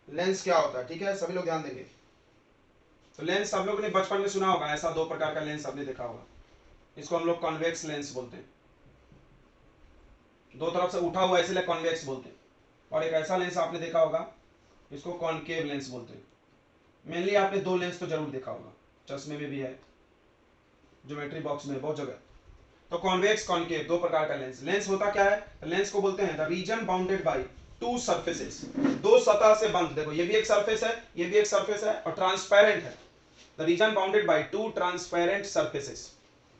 Lens क्या होता है, ठीक है, सभी लोग ध्यान देंगे। तो लेंस सब लोगों ने बचपन में सुना होगा, ऐसा दो प्रकार का लेंस आपने देखा होगा। इसको हम लोग कॉन्वेक्स लेंस बोलते हैं, दो तरफ से उठा हुआ इसलिए कॉन्वेक्स बोलते हैं। और एक ऐसा लेंस आपने देखा होगा इसको कॉनकेव लेंस बोलते हैं। मेनली आपने दो लेंस तो जरूर देखा होगा, चश्मे में भी है, ज्योमेट्री बॉक्स में, बहुत जगह। तो कॉन्वेक्स कॉनकेव दो प्रकार का लेंस। लेंस होता क्या है, लेंस को बोलते हैं the reason bounded by two surfaces, दो सतह से बंद। देखो ये भी एक सरफेस है, ये भी एक सरफेस है, और ट्रांसपेरेंट है। The reason bounded by two transparent surfaces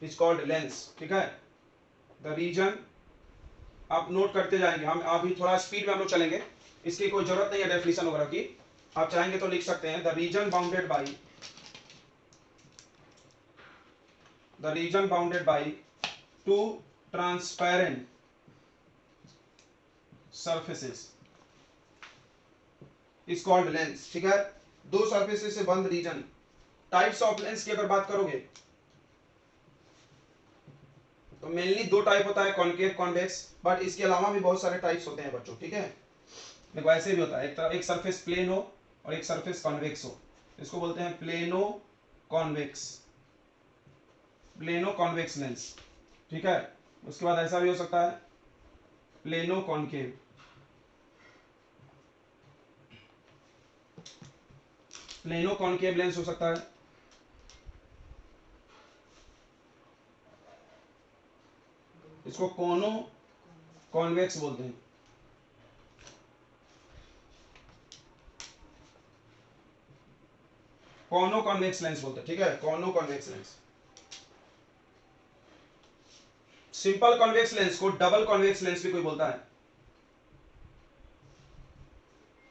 is called lens, ठीक है। द रीजन, आप नोट करते जाएंगे, हम अभी थोड़ा स्पीड में हम लोग चलेंगे, इसकी कोई जरूरत नहीं है डेफिनेशन वगैरह की, आप चाहेंगे तो लिख सकते हैं the reason bounded by, the reason bounded by two transparent surfaces is called lens, ठीक है। दो सरफेसेस से बंद रीजन। टाइप्स ऑफ लेंस की अगर बात करोगे तो मेनली दो टाइप होता है, कॉनकेव कॉन्वेक्स, बट इसके अलावा भी बहुत सारे टाइप्स होते हैं बच्चों, ठीक है। देखो ऐसे भी होता है, एक तरफ एक सरफेस प्लेन हो और एक सरफेस कॉन्वेक्स हो, इसको बोलते हैं plano convex, plano convex lens, ठीक है। उसके बाद ऐसा भी हो सकता है plano concave, plano concave lens हो सकता है। इसको कोनो कॉन्वेक्स बोलते हैं, कॉनो कॉन्वेक्स लेंस बोलते हैं, ठीक है, कॉनो convex lens. Simple convex lens को डबल कॉन्वेक्स लेंस भी कोई बोलता है।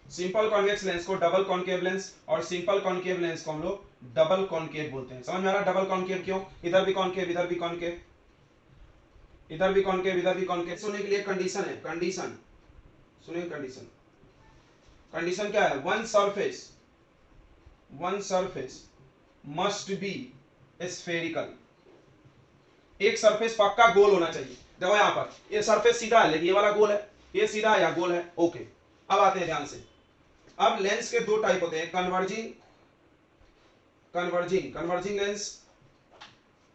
सिंपल कॉन्वेक्स लेंस को डबल कॉनकेव लेंस, और सिंपल कॉनकेव लेंस को हम लोग डबल कॉनकेव बोलते हैं। समझ में आ रहा है डबल कॉनकेव क्यों, इधर भी कॉनकेव, इधर भी कॉनकेव, इधर भी कॉनकेव, इधर भी कॉनकेव। सुनने के लिए कंडीशन है, कंडीशन सुनिए, कंडीशन, कंडीशन क्या है, one surface must be spherical, एक सरफेस पक्का गोल होना चाहिए। देखो यहां पर ये सरफेस सीधा है, लेकिन ये वाला गोल है, ये सीधा है या गोल है, ओके। अब आते हैं ध्यान से, अब लेंस के दो टाइप होते हैं, converging, converging lens.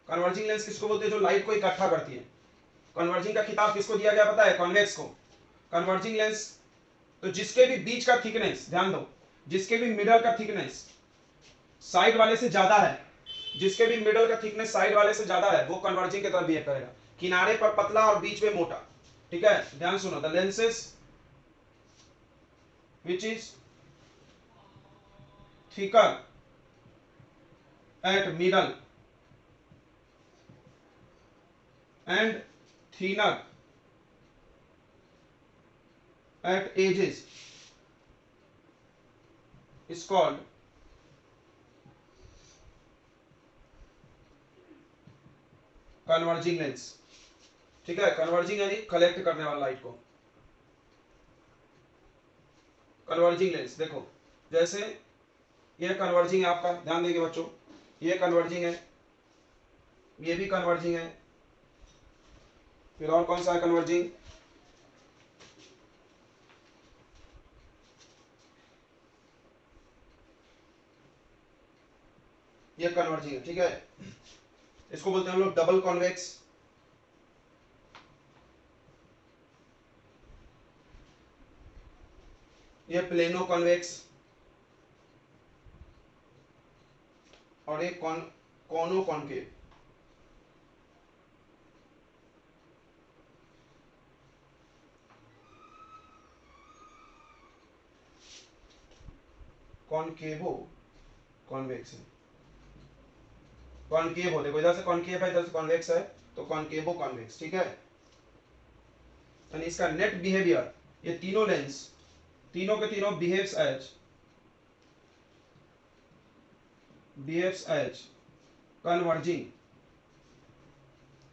Converging lens किसको बोलते हैं, जो लाइट को इकट्ठा करती है। कन्वर्जिंग का खिताब किसको दिया गया पता है, कॉन्वेक्स को। कन्वर्जिंग लेंस तो जिसके भी बीच का थिकनेस, ध्यान दो, जिसके भी मिडल का थिकनेस साइड वाले से ज्यादा है, जिसके भी मिडल का थिकनेस साइड वाले से ज्यादा है, वो कन्वर्जिंग की तरफ बिहेव करेगा। किनारे पर पतला और बीच में मोटा, ठीक है। ध्यान सुनो, the lenses which is thicker at middle and thinner at edges is called converging lens, ठीक है। कन्वर्जिंग यानी कलेक्ट करने वाला लाइट को, कन्वर्जिंग लेंस। देखो जैसे ये कन्वर्जिंग है आपका, ध्यान देंगे बच्चों, ये कन्वर्जिंग है, ये भी कन्वर्जिंग है, फिर और कौन सा है कन्वर्जिंग, ये कन्वर्जिंग है, ठीक है। इसको बोलते हैं हम लोग डबल कॉन्वेक्स, ये प्लेनो कॉन्वेक्स, और एक कॉनो कॉनकेव। कॉनकेवो कॉन्वेक्स है, कॉनकेव हो, देखो इधर से कॉनकेव है, इधर से कॉन्वेक्स है, तो कॉनकेवो कॉन्वेक्स, ठीक है। यानी इसका नेट बिहेवियर, ये तीनों लेंस, तीनों के तीनों बिहेव्स एज कन्वर्जिंग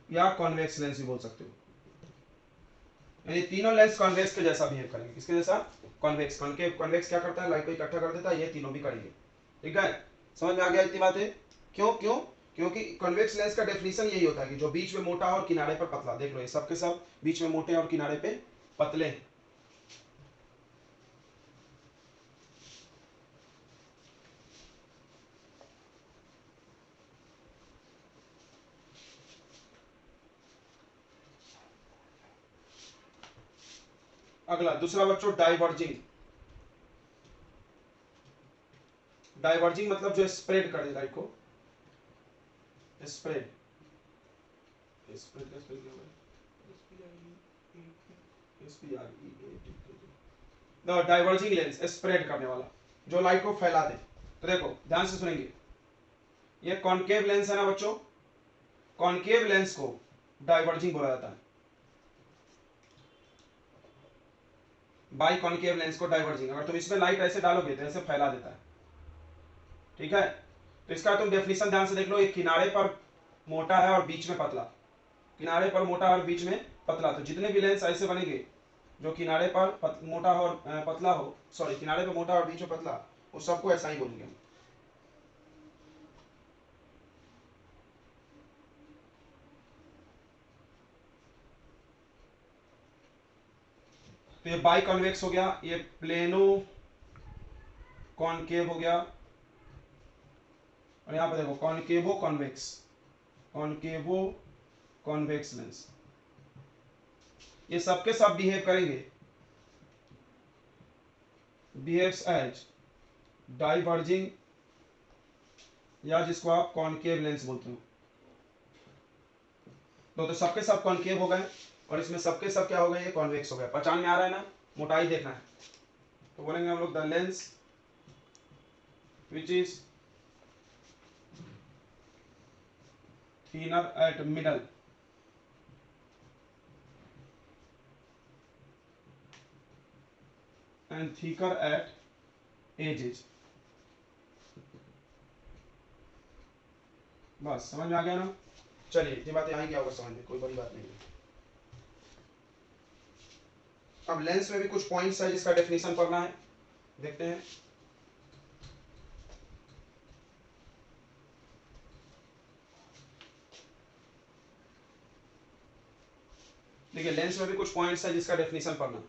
या कॉन्वेक्स लेंस भी बोल सकते हो। यानी तीनों लेंस कॉन्वेक्स के जैसा बिहेव करेंगे, किसके जैसा, कॉन्वेक्स। कॉन्केव कॉन्वेक्स क्या करता है, लाइट को इकट्ठा कर देता है, ये तीनों भी करेंगे, ठीक है। समझ में आ गया इतनी बातें, क्यों क्यों, क्योंकि कॉन्वेक्स लेंस का डेफिनेशन यही होता है कि जो बीच में मोटा और किनारे पर पतला। देख लो ये सब के सब बीच में मोटे और किनारे पे पतले। अगला दूसरा बच्चों डाइवर्जिंग। डाइवर्जिंग मतलब जो स्प्रेड कर दे लाइट को, स्प्रेड। स्प्रेड का स्पेलिंग क्या होगा? डाइवर्जिंग लेंस, स्प्रेड करने वाला, जो लाइट को फैला दे। तो देखो ध्यान से सुनेंगे, ये कॉनकेव लेंस है ना बच्चों, कॉनकेव लेंस को डाइवर्जिंग बोला जाता है। बाई कॉनकेव लेंस को डाइवर्जिंग। अगर तुम इसमें लाइट ऐसे डालोगे तो ऐसे फैला देता है, ठीक है। तो इसका तुम डेफिनेशन ध्यान से देख लो, एक किनारे पर मोटा है और बीच में पतला, किनारे पर मोटा और बीच में पतला। तो जितने भी लेंस ऐसे बनेंगे जो किनारे पर मोटा हो और पतला हो, सॉरी किनारे पर मोटा और बीच में पतला, वो सबको ऐसा ही बोलेंगे हम। तो ये बाई कॉन्वेक्स हो गया, ये प्लेनो कॉनकेव हो गया, और यहां पर देखो कॉनकेवो कॉन्वेक्स, कॉनकेवो कॉन्वेक्स लेंस। ये सबके सब बिहेव करेंगे, बिहेव्स एज डाइवर्जिंग, या जिसको आप कॉनकेव लेंस बोलते हो। तो सबके सब कॉनकेव हो गए, और इसमें सबके सब क्या हो गए, ये कॉन्वेक्स हो गया। पहचान में आ रहा है ना, मोटाई देखना है। तो बोलेंगे हम लोग the lens which is thinner at middle and thicker at edges. बस समझ में आ गया ना। चलिए ये बात यहाँ क्या होगा समझ में, कोई बड़ी बात नहीं है। अब लेंस में भी कुछ पॉइंट्स है जिसका डेफिनेशन पढ़ना है, देखते हैं। देखिए लेंस में भी कुछ पॉइंट्स है जिसका डेफिनेशन पढ़ना।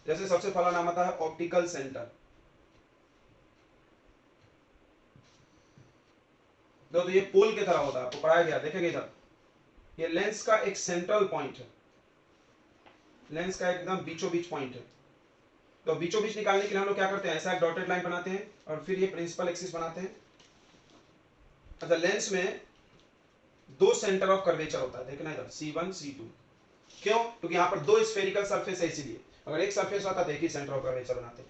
जैसे सबसे पहला नाम आता है ऑप्टिकल सेंटर। तो ये पोल की तरह होता है, आपको पढ़ाया गया, देखेंगे इधर, ये लेंस का एक सेंट्रल पॉइंट है, लेंस का एकदम बीचों बीच पॉइंट है। तो बीचों बीच निकालने के लिए हम लोग क्या करते हैं, ऐसा एक डॉटेड लाइन बनाते हैं और फिर ये प्रिंसिपल एक्सिस बनाते हैं। अच्छा लेंस में दो सेंटर ऑफ कर्वेचर होता है, देखना इधर C1 C2। क्यों? क्योंकि यहाँ पर दो स्फेरिकल सरफेस है, इसीलिए। अगर एक सरफेस होता तो एक ही सेंटर ऑफ कर्वेचर बनाते।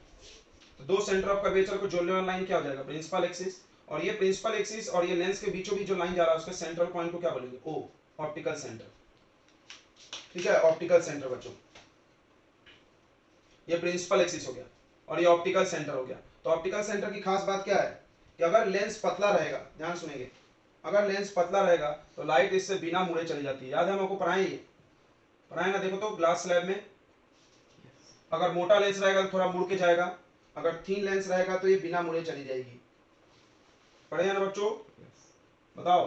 तो दो सेंटर ऑफ कर्वेचर को जोड़ने वाला लाइन क्या हो जाएगा, प्रिंसिपल एक्सिस। और ये प्रिंसिपल एक्सिस और ये लेंस के बीचों बीच जो लाइन जा रहा है उसके सेंट्रल पॉइंट को क्या बोलेंगे, ओ, ऑप्टिकल सेंटर। ठीक है, ऑप्टिकल सेंटर बच्चों, ये प्रिंसिपल एक्सिस हो गया और ये ऑप्टिकल सेंटर हो गया। तो ऑप्टिकल सेंटर की खास बात क्या है कि अगर लेंस पतला रहेगा, ध्यान सुनेंगे, अगर लेंस पतला रहेगा तो लाइट इससे बिना मुड़े चली जाती है। याद है हम आपको पढ़ाए ना, देखो तो ग्लास स्लैब में अगर मोटा लेंस रहेगा तो थोड़ा मुड़ के जाएगा, अगर थीन लेंस रहेगा तो ये बिना मुड़े चली जाएगी। पढ़े हैं ना बच्चों? बताओ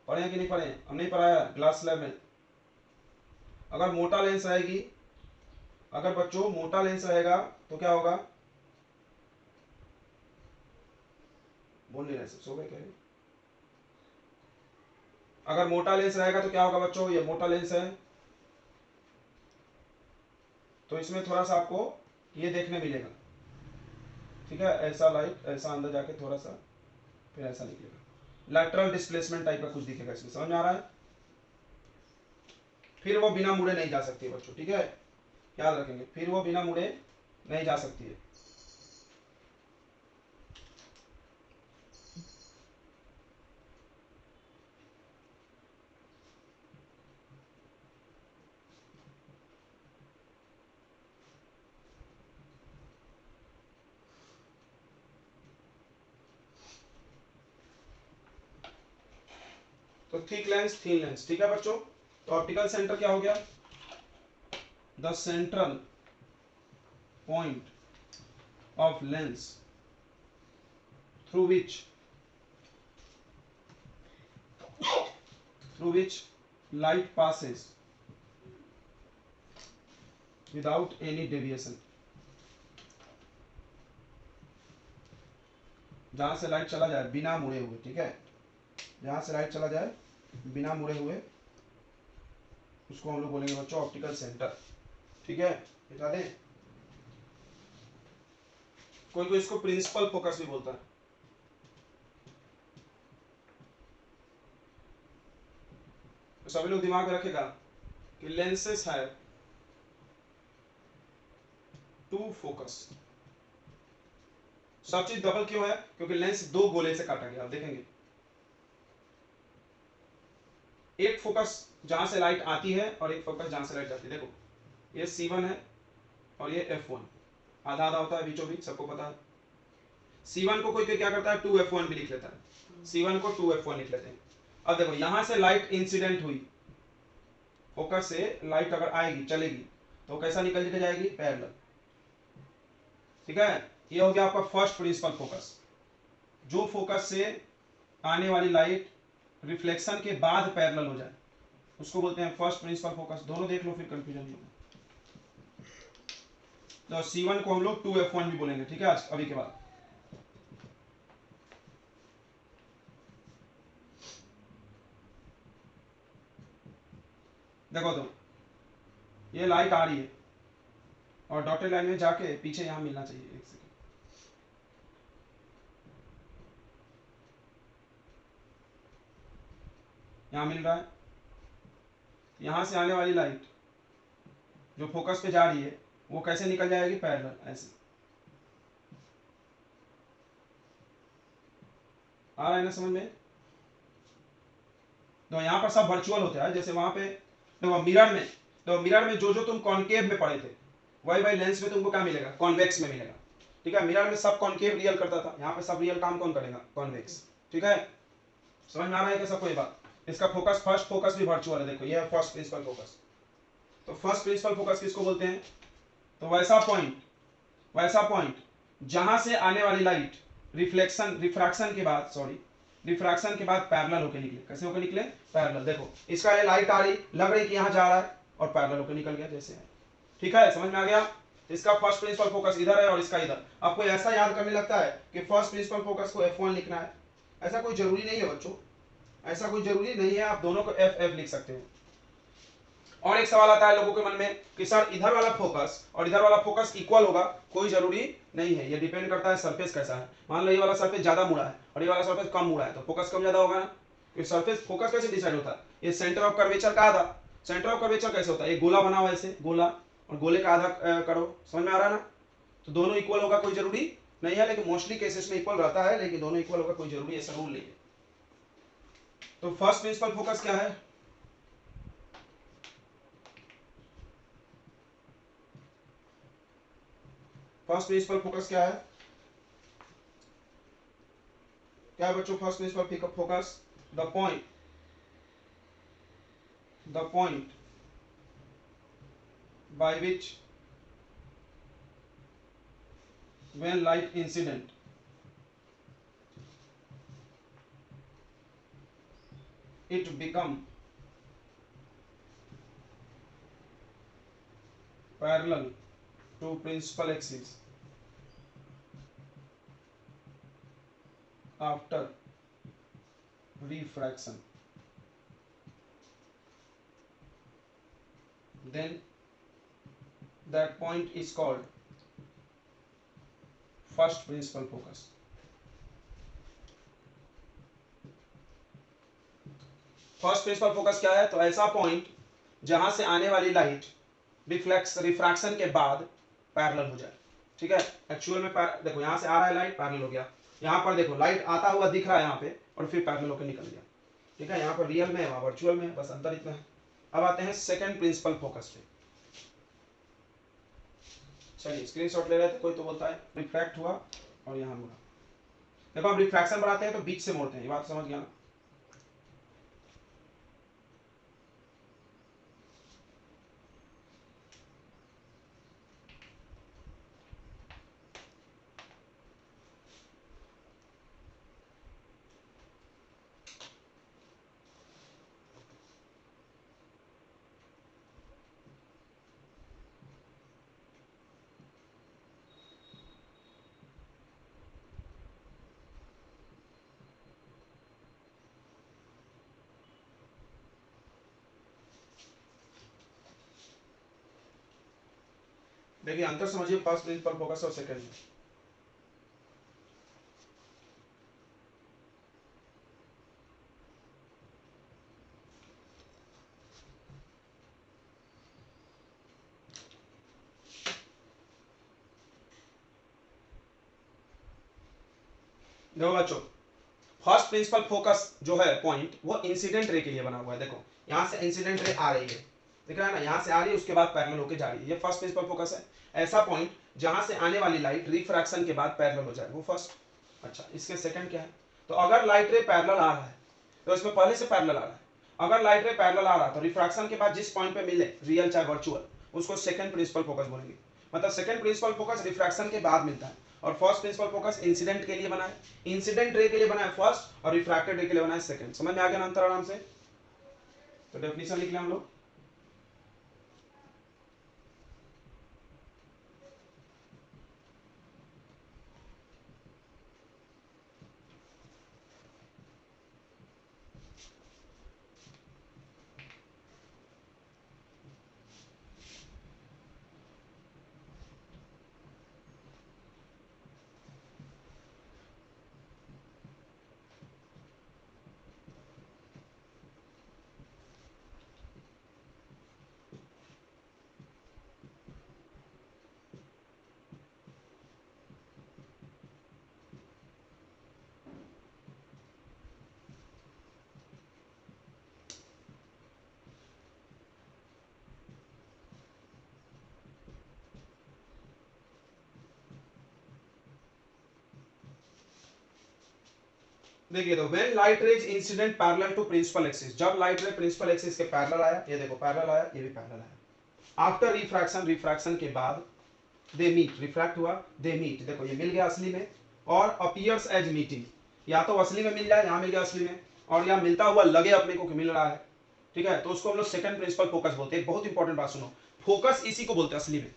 पढ़े हैं कि नहीं पढ़े? हम नहीं पढ़ाया ग्लास स्लैब में। अगर मोटा लेंस रहेगी, अगर बच्चों मोटा लेंस रहेगा तो क्या होगा, बोल नहीं रहे सब, सो गए कह रहे। अगर मोटा लेंस रहेगा तो क्या होगा बच्चों, ये मोटा लेंस है तो इसमें थोड़ा सा आपको ये देखने मिलेगा, ठीक है, ऐसा लाइट ऐसा अंदर जाके थोड़ा सा फिर ऐसा निकलेगा, लैटरल डिस्प्लेसमेंट टाइप का कुछ दिखेगा इसमें, समझ में आ रहा है? फिर वो बिना मुड़े नहीं जा सकती है बच्चों, ठीक है, याद रखेंगे, फिर वो बिना मुड़े नहीं जा सकती है। तो थिक लेंस, थीन लेंस, ठीक है बच्चों। तो ऑप्टिकल सेंटर क्या हो गया, the central point of lens through which light passes without any deviation। जहां से लाइट चला जाए बिना मुड़े हुए, ठीक है, जहां से लाइट चला जाए बिना मुड़े हुए उसको हम लोग बोलेंगे बच्चों ऑप्टिकल सेंटर, ठीक है, बता दें। कोई कोई इसको प्रिंसिपल फोकस भी बोलता है। तो सभी लोग दिमाग में रखेगा कि लेंसेस है टू फोकस। सब चीज डबल क्यों है? क्योंकि लेंस दो गोले से काटा गया। आप देखेंगे एक फोकस जहां से लाइट आती है और एक फोकस जहां से लाइट जाती है। देखो ये C1 है और ये F1, आधा आधा होता है बीचों बीच, सबको पता है। C1 को कोई कोई क्या करता है 2F1 भी लिख लेता है, C1 को 2F1 लिख लेते हैं। अब देखो यहां से लाइट इंसिडेंट हुई, फोकस से लाइट अगर आएगी चलेगी तो कैसा निकल के जाएगी? पैरेलल। ठीक है, ये हो गया आपका फर्स्ट प्रिंसिपल फोकस। जो फोकस से आने वाली लाइट रिफ्लेक्शन के बाद पैरेलल हो जाए उसको बोलते हैं फर्स्ट प्रिंसिपल फोकस। दोनों देख लो फिर कंफ्यूजन नहीं होगा। तो C1 को हम लोग 2F1 भी बोलेंगे, ठीक है, आज अभी के बाद। देखो तो ये लाइट आ रही है और डॉटेड लाइन में जाके पीछे यहां मिलना चाहिए। एक सेकेंड, यहां मिल रहा है। यहां से आने वाली लाइट जो फोकस पे जा रही है वो कैसे निकल जाएगी? पैरेलल, ऐसे। आ रहा है ना समझ में? तो यहाँ पर सब वर्चुअल होता है। जैसे वहां पे देखो मिरर में, तो मिरर में जो जो तुम कॉन्केव में पढ़े थे वही वही लेंस में तुमको क्या मिलेगा? कॉन्वेक्स में मिलेगा। ठीक है, मिरर में सब कॉन्केव रियल करता था, यहाँ पे सब रियल काम कौन करेगा? कॉन्वेक्स। ठीक है, समझ में आ रहा है क्या सबको ये बात? इसका फोकस, फर्स्ट फोकस भी वर्चुअल है। देखो ये है फर्स्ट प्रिंसिपल फोकस। तो फर्स्ट प्रिंसिपल फोकस किसको बोलते हैं? तो वैसा पॉइंट जहां से आने वाली लाइट रिफ्रैक्शन के बाद, रिफ्रैक्शन के बाद पैरेलल होकर निकले। कैसे होकर निकले? पैरेलल। देखो इसका ये लाइट आ रही, लग रही कि यहां जा रहा है और पैरेलल होकर निकल गया जैसे है। ठीक है, समझ में आ गया? इसका फर्स्ट प्रिंसिपल फोकस इधर है और इसका इधर। आपको ऐसा याद करने लगता है कि फर्स्ट प्रिंसिपल फोकस को F1 लिखना है, ऐसा कोई जरूरी नहीं है बच्चों, ऐसा कोई जरूरी नहीं है। आप दोनों को FF लिख सकते हो। और एक सवाल आता है लोगों के मन में कि सर इधर वाला फोकस और इधर वाला फोकस इक्वल होगा? कोई जरूरी नहीं है, ये डिपेंड करता है सरफेस कैसा है। मान लो ये वाला सरफेस ज्यादा मुड़ा है और ये वाला सरफेस कम मुड़ा है तो फोकस कम ज्यादा होगा ना। ये सरफेस फोकस कैसे डिसाइड होता है? ये सेंटर ऑफ कर्वेचर का आधा। सेंटर ऑफ कर्वेचर कैसे होता है? ये गोला बना हुआ ऐसे, गोला, और गोले का आधा करो। समझ में आ रहा है ना? तो दोनों इक्वल होगा कोई जरूरी नहीं है, लेकिन मोस्टली केसेस में इक्वल रहता है, लेकिन दोनों इक्वल होगा कोई जरूरी ऐसा रूल नहीं है। तो फर्स्ट प्रिंसिपल फोकस क्या है? फर्स्ट प्रिंसिपल फोकस क्या है? क्या है बच्चों first principal focus? The point by which when light incident it become parallel to principal axis after refraction, then that point is called first principal focus. First principal focus क्या है? तो ऐसा point जहां से आने वाली लाइट रिफ्रैक्शन के बाद पैरेलल हो जाए। ठीक है, एक्चुअल में देखो यहां से आ रहा है लाइट, पैरेलल हो गया। यहां पर देखो लाइट आता हुआ दिख रहा है यहां पे और फिर पैरेलल होकर निकल गया। ठीक है, यहां पर रियल में है, वहां वर्चुअल में है, बस अंतर इतना है। अब आते हैं सेकंड प्रिंसिपल फोकस पे। चलिए स्क्रीनशॉट ले रहे थे, कोई तो बोलता है रिफ्रैक्ट हुआ और यहां मुड़ा। देखो हम रिफ्रैक्शन बढ़ाते हैं तो बीच से मोड़ते हैं, ये बात समझ गया ना? देखिए अंतर समझिए फर्स्ट प्रिंसिपल फोकस और सेकंड में। देखो बच्चों, फर्स्ट प्रिंसिपल फोकस जो है पॉइंट वो इंसिडेंट रे के लिए बना हुआ है। देखो यहां से इंसिडेंट रे आ रही है, दिख रहा है ना, यहां से आ रही है, उसके बाद पैरेलल होकर जा रही है, ये फर्स्ट प्रिंसिपल फोकस है। ऐसा पॉइंट जहां से आने वाली लाइट रिफ्रैक्शन के बाद पैरेलल हो जाए, वो फर्स्ट। अच्छा, इसके सेकंड क्या है, तो अगर लाइट रे पैरेलल आ रहा है तो इसमें पहले से पैरेलल आ रहा है, अगर लाइट रे पैरेलल आ रहा है तो रिफ्रैक्शन के बाद जिस पॉइंट पे मिले, रियल चाहे वर्चुअल, उसको सेकंड प्रिंसिपल फोकस बोलेंगे। मतलब सेकंड प्रिंसिपल फोकस रिफ्रैक्शन के बाद मिलता है, और फर्स्ट प्रिंसिपल फोकस इंसिडेंट के लिए बना है, इंसिडेंट रे के लिए बना है फर्स्ट, और रिफ्रैक्टेड रे के लिए बना है सेकंड। समझ में आ गया ना अंतर आराम से? तो डेफिनेशन लिख लिया हम लोग। देखिए, तो when light rays incident parallel to principal axis, जब लाइट रे प्रिंसिपल एक्सिस के पैरेलल आया, ये देखो पैरेलल आया, ये भी पैरेलल आया, आफ्टर रिफ्रैक्शन, रिफ्रैक्शन के बाद दे मीट, रिफ्रैक्ट हुआ, दे मीट, देखो ये मिल गया असली में, और अपीयर्स एज मीटिंग, या तो असली में मिल जाए, यहां मिल गया असली में, और यहां मिलता हुआ लगे अपने को कि मिल रहा है, ठीक है, तो उसको हम लोग सेकंड प्रिंसिपल फोकस बोलते हैं। बहुत इंपॉर्टेंट बात सुनो, फोकस इसी को बोलते हैं असली में।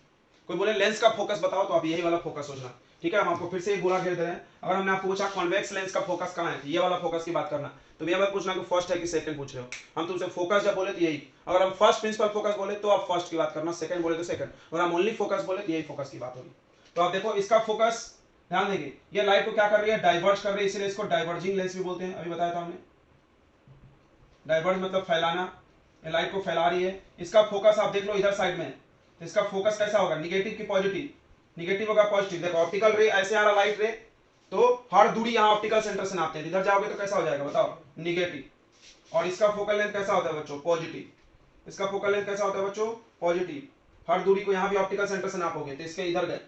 कोई बोले लेंस का फोकस बताओ, तो आप यही वाला फोकस सोचना, ठीक है। हम आपको फिर से एक गोला घेर दे रहे हैं, अगर हमने आपको पूछा कॉन्वेक्स लेंस का फोकस कहां है, ये वाला फोकस की बात करना, तो ये मत पूछना कि फर्स्ट है कि सेकंड पूछ रहे हो, हम तुमसे फोकस जब बोले तो यही, अगर हम फर्स्ट प्रिंसिपल फोकस बोले तो आप फर्स्ट की बात करना, सेकंड बोले तो सेकंड, और हम ओनली फोकस बोले तो यही फोकस की बात होगी। तो आप देखो इसका फोकस ध्यान देंगे, ये लाइट को क्या कर रही है, डाइवर्ज कर रही है, इसलिए इसको डाइवर्जिंग लेंस भी बोलते हैं, अभी बताया था हमने। डाइवर्ज मतलब फैलाना, ये लाइट को फैला रही है, इसका फोकस आप देख लो इधर साइड में, तो इसका फोकस कैसा होगा, निगेटिव की पॉजिटिव, निगेटिव होगा पॉजिटिव। देखो ऑप्टिकल रे ऐसे आ रहा लाइट रे, तो हर दूरी यहाँ ऑप्टिकल सेंटर से नापते हैं, इधर जाओगे तो कैसा हो जाएगा बताओ, निगेटिव। और इसका फोकल लेंथ कैसा होता है बच्चों, पॉजिटिव, इसका फोकल लेंथ कैसा होता है बच्चों, पॉजिटिव। हर दूरी को यहाँ भी ऑप्टिकल सेंटर से नापोगे तो इसके इधर गए,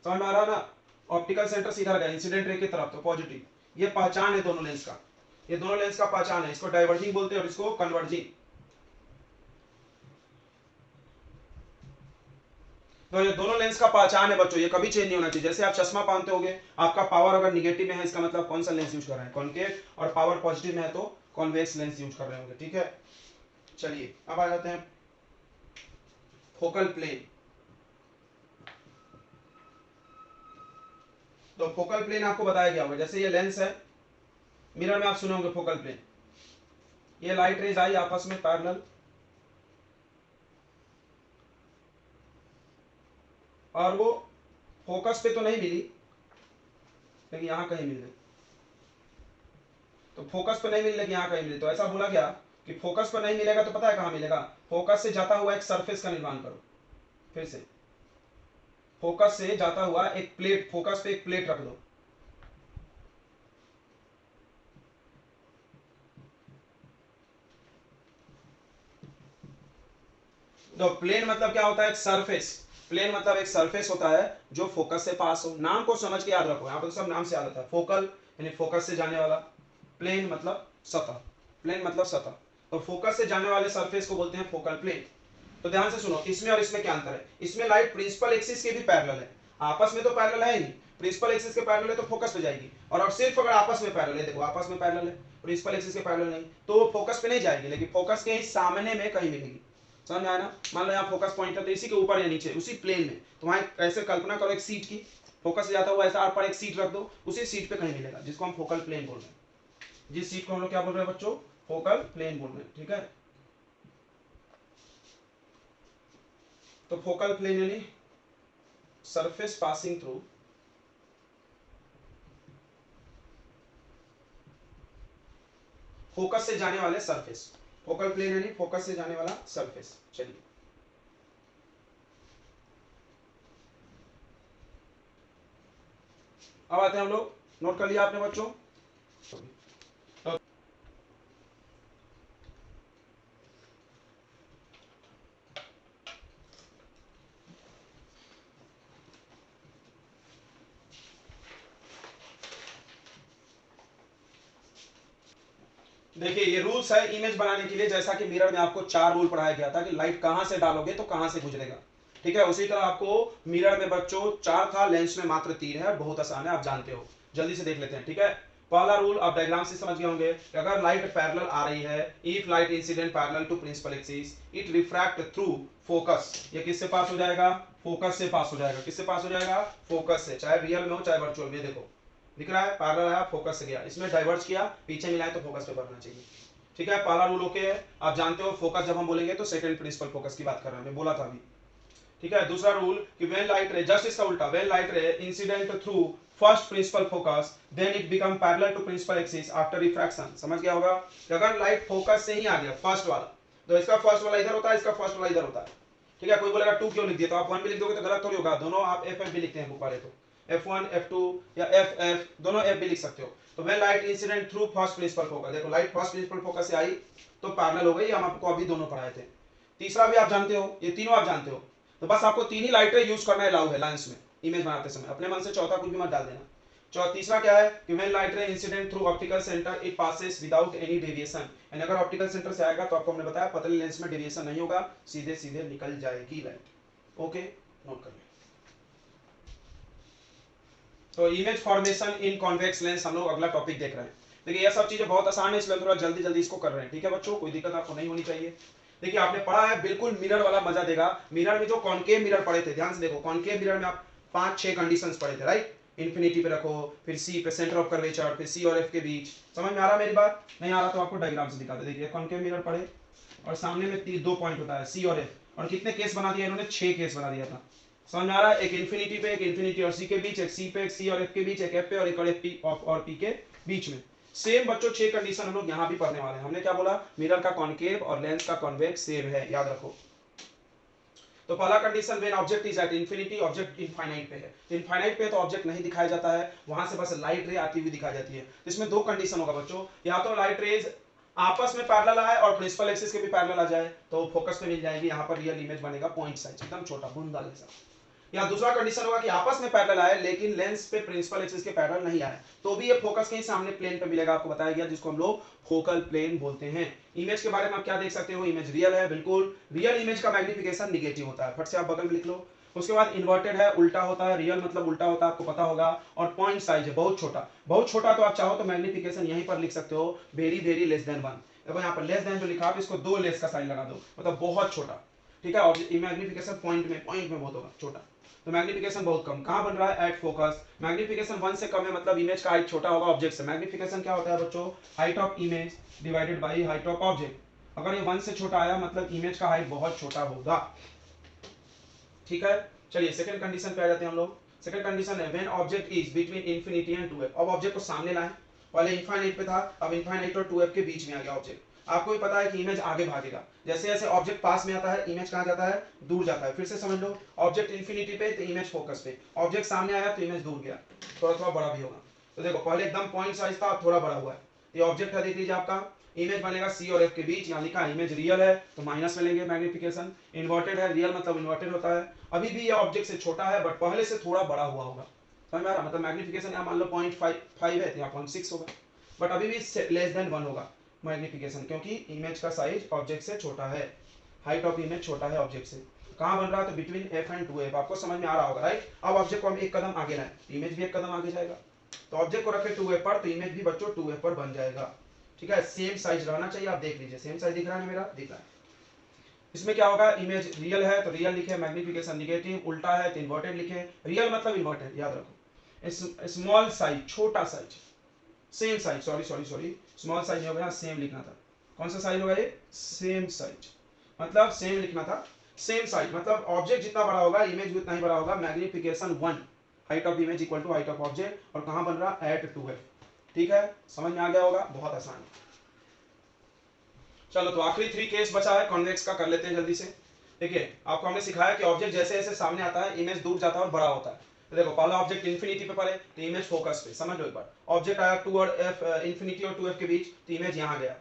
समझ में आ रहा है ना, ऑप्टिकल सेंटर से इधर गए इंसिडेंट रे की तरफ, तो पॉजिटिव। ये पहचान है दोनों लेंस का, ये दोनों लेंस का पहचान है, इसको डाइवर्जिंग बोलते हैं और इसको कन्वर्जिंग। तो ये दोनों लेंस का पहचान है बच्चों, ये कभी चेंज नहीं होना चाहिए। जैसे आप चश्मा पहनते होगे, आपका पावर अगर निगेटिव में है, इसका मतलब कौन सा लेंस यूज कर रहे हैं, कॉनकेव, और पावर पॉजिटिव में है तो कॉन्वेक्स लेंस यूज कर रहे होंगे, ठीक है। चलिए अब आ जाते हैं फोकल प्लेन। तो फोकल प्लेन आपको बताया गया होगा, जैसे ये लेंस है, मिरर में आप सुने होंगे फोकल प्लेन, ये लाइट रेज आई आपस में पैरेलल, और वो फोकस पे तो नहीं मिली, लेकिन यहां कहीं मिल गई। तो फोकस पे नहीं मिलने की यहाँ कहीं मिले, तो ऐसा बोला गया कि फोकस पे नहीं मिलेगा तो पता है कहां मिलेगा, फोकस से जाता हुआ एक सरफेस का निर्माण करो। फिर से फोकस से जाता हुआ एक प्लेट, फोकस पे एक प्लेट रख दो, तो प्लेन मतलब क्या होता है, एक सरफेस, प्लेन मतलब एक सरफेस होता है जो फोकस से पास हो। नाम को समझ के याद रखो, यहाँ पर तो सब नाम से याद आता है, फोकल यानी फोकस से जाने वाला, प्लेन मतलब सतह, प्लेन मतलब सतह, तो फोकस से जाने वाले सरफेस को बोलते हैं फोकल प्लेन। तो ध्यान से सुनो, इसमें और इसमें क्या अंतर है, इसमें लाइट प्रिंसिपल एक्सिस के भी पैरेलल है, आपस में तो पैरेलल है ही नहीं, प्रिंसिपल एक्सिस के पैरेलल है तो फोकस पे जाएगी, और अब सिर्फ अगर आपस में पैरेलल है, देखो आपस में पैरेलल है, प्रिंसिपल एक्सिस के पैरेलल नहीं, तो वो फोकस पे नहीं जाएगी, लेकिन फोकस के ही सामने में कहीं मिलेगी। समझ में आया ना, मान लो यहाँ फोकस पॉइंट है तो इसी के ऊपर या नीचे उसी प्लेन में, तो वहां ऐसे कल्पना करो एक सीट की, फोकस से जाता हुआ ऐसा आर पर एक सीट रख दो, उसी सीट पे कहीं मिलेगा, जिसको हम फोकल प्लेन बोल रहे हैं, जिस सीट को हम लोग क्या बोल रहे हैं बच्चों, फोकल प्लेन बोल रहे हैं, ठीक है। तो फोकल प्लेन यानी सरफेस पासिंग थ्रू फोकस से जाने वाले सरफेस, फोकल प्लेन यानी फोकस से जाने वाला सरफेस। चलिए अब आते हैं हम लोग, नोट कर लिया आपने बच्चों, तो देखिए ये रूल्स है इमेज बनाने के लिए, जैसा कि मिरर में आपको 4 रूल पढ़ाया गया था कि लाइट कहां से डालोगे तो कहां से गुजरेगा। ठीक है, उसी तरह आपको मिरर में बच्चों 4 था, लेंस में मात्र 3 है, बहुत आसान है, आप जानते हो। जल्दी से देख लेते हैं। ठीक है, पहला रूल आप डायग्राम से समझ गए होंगे कि अगर लाइट पैरेलल आ रही है, if light incident parallel to principal axis it refract through focus. ये किससे पास हो जाएगा? फोकस से पास हो जाएगा। किससे पास हो जाएगा? फोकस से, चाहे रियल में हो चाहे वर्चुअल में। देखो दिख रहा है, पैरेलल आया, फोकस से गया, इसमें डाइवर्ज किया, पीछे मिलाए तो फोकस पे बढ़ना चाहिए। ठीक है, पहला रूल ओके है। आप जानते हो फोकस जब हम बोलेंगे तो सेकंड प्रिंसिपल फोकस की बात कर रहे हैं, मैं बोला था अभी। ठीक है, दूसरा रूल कि व्हेन लाइट रे, जस्ट इसका उल्टा, when light ray incident through first principal focus then it become parallel to principal axis after refraction. समझ गया होगा कि अगर लाइट फोकस से ही आ गया फर्स्ट वाला, तो इसका फर्स्ट वाला इधर होता है, इसका फर्स्ट वाला इधर होता है। ठीक है, कोई बोलेगा 2 क्यों लिख दिया, तो आप 1 भी लिख दोगे तो गलत थोड़ी होगा। दोनों आप एफ एफ भी लिखते हैं बुक वाले, तो F1 F2 या FF दोनों F भी लिख सकते हो। तो when light incident through first principal focus, देखो लाइट फर्स्ट प्रिंसिपल फोकस से आई तो पैरेलल हो गई, हम आपको अभी दोनों पढ़ाए थे। तीसरा भी आप जानते हो, ये तीनों आप जानते हो, तो बस आपको 3 ही लाइटें यूज करना अलाउ है लेंस में इमेज बनाते समय, अपने मन से चौथा कुछ भी मत डाल देना। तीसरा क्या है कि when light ray incident through optical centre it passes without any deviation, and अगर ऑप्टिकल सेंटर से आएगा तो आपको हमने बताया पतले लेंस में डेविएशन नहीं होगा, सीधे सीधे निकल जाएगी लाइट। ओके, नोट कर ले। तो इमेज फॉर्मेशन इन कॉन्वेक्स लेंस हम लोग अगला टॉपिक देख रहे हैं। देखिए ये सब चीजें बहुत आसान है, इसलिए थोड़ा जल्दी जल्दी इसको कर रहे हैं। ठीक है बच्चों, कोई दिक्कत आपको नहीं होनी चाहिए। देखिए आपने पढ़ा है, बिल्कुल मिरर वाला मजा देगा। मिरर में जो कॉनकेव मिरर पढ़े थे, ध्यान से देखो, कॉनकेव मिरर में आप 5-6 कंडीशंस पढ़े थे, राइट। इन्फिनिटी पे रखो, फिर सी पे सेंटर ऑफ कर्वेचर, फिर सी और एफ के बीच। समझ में आ रहा मेरी बात? नहीं आ रहा तो आपको डायग्राम से दिखाते। देखिए कॉनकेव मिरर पढ़े और सामने में 2 पॉइंट होता है सी और एफ, और कितने केस बना दिया इन्होंने? 6 केस बना दिया था। समझ में आ रहा है? एक इन्फिनिटी पे, एक इन्फिनिटी और सी के बीच, एक सी पे, एक सी और एफ के बीच, एक एफ पे और एक और एफ पी और पी के बीच में। सेम बच्चों 6 कंडीशन हम लोग यहाँ भी पढ़ने वाले हैं। हमने क्या बोला? मिरर का कॉनकेव और लेंस का कॉन्वेक्स सेम है, याद रखो। तो पहला condition, when object is at infinity, object infinite पे है। तो इनफाइनाइट पे तो ऑब्जेक्ट नहीं दिखाया जाता है, वहां से बस लाइट रे आती हुई दिखाई जाती है। इसमें 2 कंडीशन होगा बच्चों, या तो लाइट रेज आपस में पैरेलल आए और प्रिंसिपल एक्सिस के भी पैरेलल आ जाए तो फोकस पे मिल जाएगी, यहाँ पर रियल इमेज बनेगा पॉइंट साइज एकदम छोटा बूंदा जैसा। या दूसरा कंडीशन होगा कि आपस में पैरेलल आए लेकिन लेंस पे प्रिंसिपल एक्सिस के पैरेलल नहीं आए, तो भी ये फोकस के ही सामने प्लेन पे मिलेगा, आपको बताया गया, जिसको हम लोग फोकल प्लेन बोलते हैं। इमेज के बारे में आप क्या देख सकते हो? इमेज रियल है, बिल्कुल रियल इमेज का मैग्निफिकेशन निगेटिव होता है, फट से आप बगल में लिख लो। उसके बाद इन्वर्टेड है, उल्टा होता है, रियल मतलब उल्टा होता है, आपको पता होगा। और पॉइंट साइज है, बहुत छोटा। बहुत छोटा तो आप चाहो तो मैग्निफिकेशन यहीं पर लिख सकते हो, वेरी वेरी लेस देन 1। देखो यहाँ पर लेस देन जो लिखा आप इसको 2 लेस का साइन लगा दो, मतलब बहुत छोटा। ठीक है, और मैग्निफिकेशन पॉइंट में बहुत होगा छोटा, तो मैग्निफिकेशन बहुत कम। कहां बन रहा है? At focus. मैग्निफिकेशन 1 से कम है, मतलब इमेज का हाइट छोटा होगा ऑब्जेक्ट से। मैग्निफिकेशन क्या होता है बच्चों? Height of image divided by height of object. अगर ये 1 से छोटा आया मतलब इमेज का हाइट बहुत छोटा होगा। ठीक है, चलिए सेकंड कंडीशन पे आ जाते हैं हम लोग। सेकंड कंडीशन है when object is between infinity and 2f। अब ऑब्जेक्ट को सामने लाएं, पहले इनफाइनाइट पे था, अब इनफाइनाइट और 2f के बीच में आ गया ऑब्जेक्ट। आपको भी पता है कि इमेज आगे भागेगा, जैसे जैसे ऑब्जेक्ट पास में आता है इमेज कहां जाता है? दूर जाता है। फिर से समझ लो, ऑब्जेक्ट इंफिनिटी पे तो इमेज फोकस पे, ऑब्जेक्ट सामने आया तो इमेज दूर गया, थोड़ा थोड़ा बड़ा भी होगा। तो देखो पहले एकदम पॉइंट साइज था, थोड़ा बड़ा हुआ है। ये ऑब्जेक्ट है, देख लीजिए आपका इमेज बनेगा सी और एफ के बीच, यहाँ लिखा है इमेज रियल है तो माइनस में लेंगे मैग्निफिकेशन। इन्वर्टेड है, रियल मतलब इन्वर्टेड होता है। अभी भी ये ऑब्जेक्ट से छोटा है बट पहले से थोड़ा बड़ा हुआ होगा। समझ में आ रहा? मतलब मैग्निफिकेशन यहाँ मान लो 0.5 है तो यहाँ 0.6 होगा, बट अभी भी लेस देन 1 होगा मैग्निफिकेशन, क्योंकि इमेज का साइज ऑब्जेक्ट से छोटा है, हाइट ऑफ इमेज छोटा है ऑब्जेक्ट से। कहां बन रहा है? तो बिटवीन एफ एंड 2f। आपको समझ में आ रहा होगा, राइट। अब ऑब्जेक्ट को हम एक कदम आगे लाएं, इमेज भी एक कदम आगे जाएगा। तो ऑब्जेक्ट को रखे 2f पर तो इमेज भी बच्चों 2f पर बन जाएगा। ठीक है, सेम साइज रहना चाहिए। आप देख लीजिए, सेम साइज दिख रहा है मेरा? दिख रहा है। इसमें क्या होगा? इमेज रियल है तो रियल लिखे, मैग्निफिकेशन निगेटिव, उल्टा है तो इन्वर्टेड लिखे। रियल मतलब इन्वर्टेड, याद रखो। स्मॉल साइज, छोटा size, same size, sorry small size नहीं होगा, सेम लिखना था। कौन सा साइज होगा ये? सेम साइज, मतलब सेम लिखना था। सेम साइज मतलब ऑब्जेक्ट जितना बड़ा होगा इमेज भी उतना ही बड़ा होगा। Magnification 1, height of image equal to height of object, और कहां बन रहा? Eight 2f। ठीक है, समझ में आ गया होगा, बहुत आसान है। चलो तो आखिरी 3 केस बचा है कॉन्वेक्स का, कर लेते हैं जल्दी से। देखिए आपको हमने सिखाया कि ऑब्जेक्ट जैसे जैसे सामने आता है इमेज दूर जाता है और बड़ा होता है। तो देखो पहला ऑब्जेक्ट इंफिनिटी पे पड़े तो इमेज फोकस पे, समझ लो एक बार। ऑब्जेक्ट आया 2 और f इंफिनिटी और 2f के बीच तो इमेज यहां गया,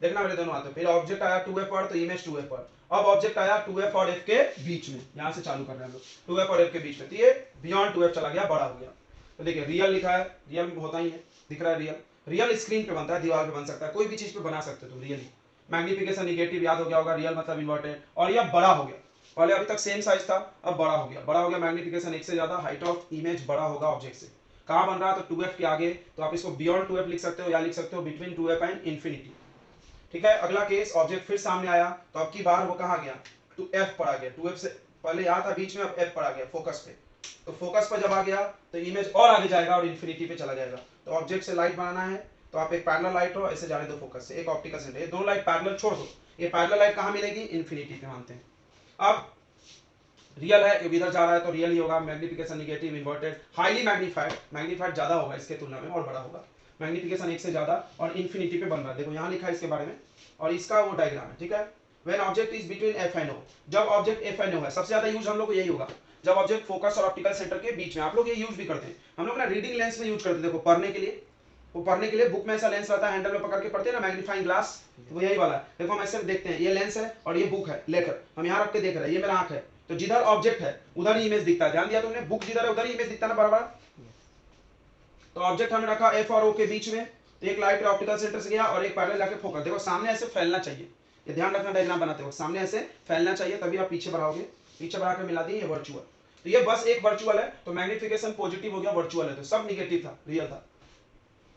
देखना मेरे दोनों हाथ में। फिर ऑब्जेक्ट आया 2f पर तो इमेज 2f पर। अब ऑब्जेक्ट आया 2f और f के बीच में, यहां से चालू कर रहे हैं हम लोग 2f और f के बीच में, तो ये बियॉन्ड 2f चला गया, बड़ा हो गया। तो देखिए रियल लिखा है, रियल होता ही है, दिख रहा है रियल। रियल स्क्रीन पे बनता है, दीवार पे बन सकता है, कोई भी चीज पे बना सकते हो तुम रियली। मैग्निफिकेशन निगेटिव याद हो गया होगा, रियल मतलब इन्वर्टेड। और ये बड़ा हो गया, पहले अभी तक सेम साइज था, अब बड़ा हो गया। बड़ा हो गया मैग्निफिकेशन 1 से ज्यादा, हाइट ऑफ इमेज बड़ा होगा ऑब्जेक्ट से। कहां बन रहा है तो 2f के आगे, तो आप इसको बियॉन्ड 2f लिख सकते हो या लिख सकते हो बिटवीन 2f एंड इंफिनिटी। ठीक है, अगला केस ऑब्जेक्ट फिर सामने आया तो अब की बार वो कहां गया तो f पर आ गया। 2f से पहले यहां था बीच में, अब f पर आ गया फोकस पे। तो फोकस पर जब आ गया तो इमेज और आगे जाएगा और इंफिनिटी पे चला जाएगा। तो ऑब्जेक्ट से लाइट बनाना है तो आप एक पैरेलल लाइट हो ऐसे जाने दो फोकस से, एक ऑप्टिकल सेंटर, ये दोनों लाइट पैरेलल छोड़ दो। ये पैरेलल लाइट कहां मिलेगी इंफिनिटी पे मानते हैं। अब रियल है क्योंकि इधर जा रहा है तो रियल ही होगा। Magnification negative inverted, highly magnified, magnified ज्यादा होगा इसके तुलना में और बड़ा होगा। मैग्निफिकेशन 1 से ज्यादा और इंफिनिटी पे बन रहा है, देखो यहां लिखा है इसके बारे में और इसका वो डायग्राम है। ठीक है, when object is between F and O, जब ऑब्जेक्ट एफ एंड ओ है, सबसे ज्यादा यूज हम लोग को यही होगा जब ऑब्जेक्ट फोकस और ऑप्टिकल सेंटर के बीच में। आप लोग ये यूज भी करते हैं, हम लोग ना रीडिंग लेंस में यूज करते हैं, देखो पढ़ने के लिए। वो पढ़ने के लिए बुक में ऐसा लेंस रहता है, हैंडल में पकड़ के पढ़ते हैं ना मैग्नीफाइंग ग्लास, तो वो यही वाला है। देखो हम ऐसे देखते हैं, ये लेंस है और ये बुक है लेकर हम यहाँ रख के देख रहे हैं, ये मेरा आंख है, तो जिधर ऑब्जेक्ट है उधर ही इमेज दिखता है। ध्यान दिया तुमने, बुक जिधर है उधर ही इमेज दिखता है ना बराबर। तो ऑब्जेक्ट हमने रखा एफ और ओ के बीच में, तो एक लाइट ऑप्टिकल सेंटर से गया और एक पैरेलल जाके फोकस। देखो सामने ऐसे फैलना चाहिए, ये ध्यान रखना डायग्राम बनाते वक्त, सामने ऐसे फैलना चाहिए तभी आप पीछे बढ़ाओगे। पीछे बढ़ा के मिला दिए, ये वर्चुअल। तो ये बस एक वर्चुअल है तो मैग्निफिकेशन पॉजिटिव हो गया, वर्चुअल है तो सब निगेटिव था, रियल था।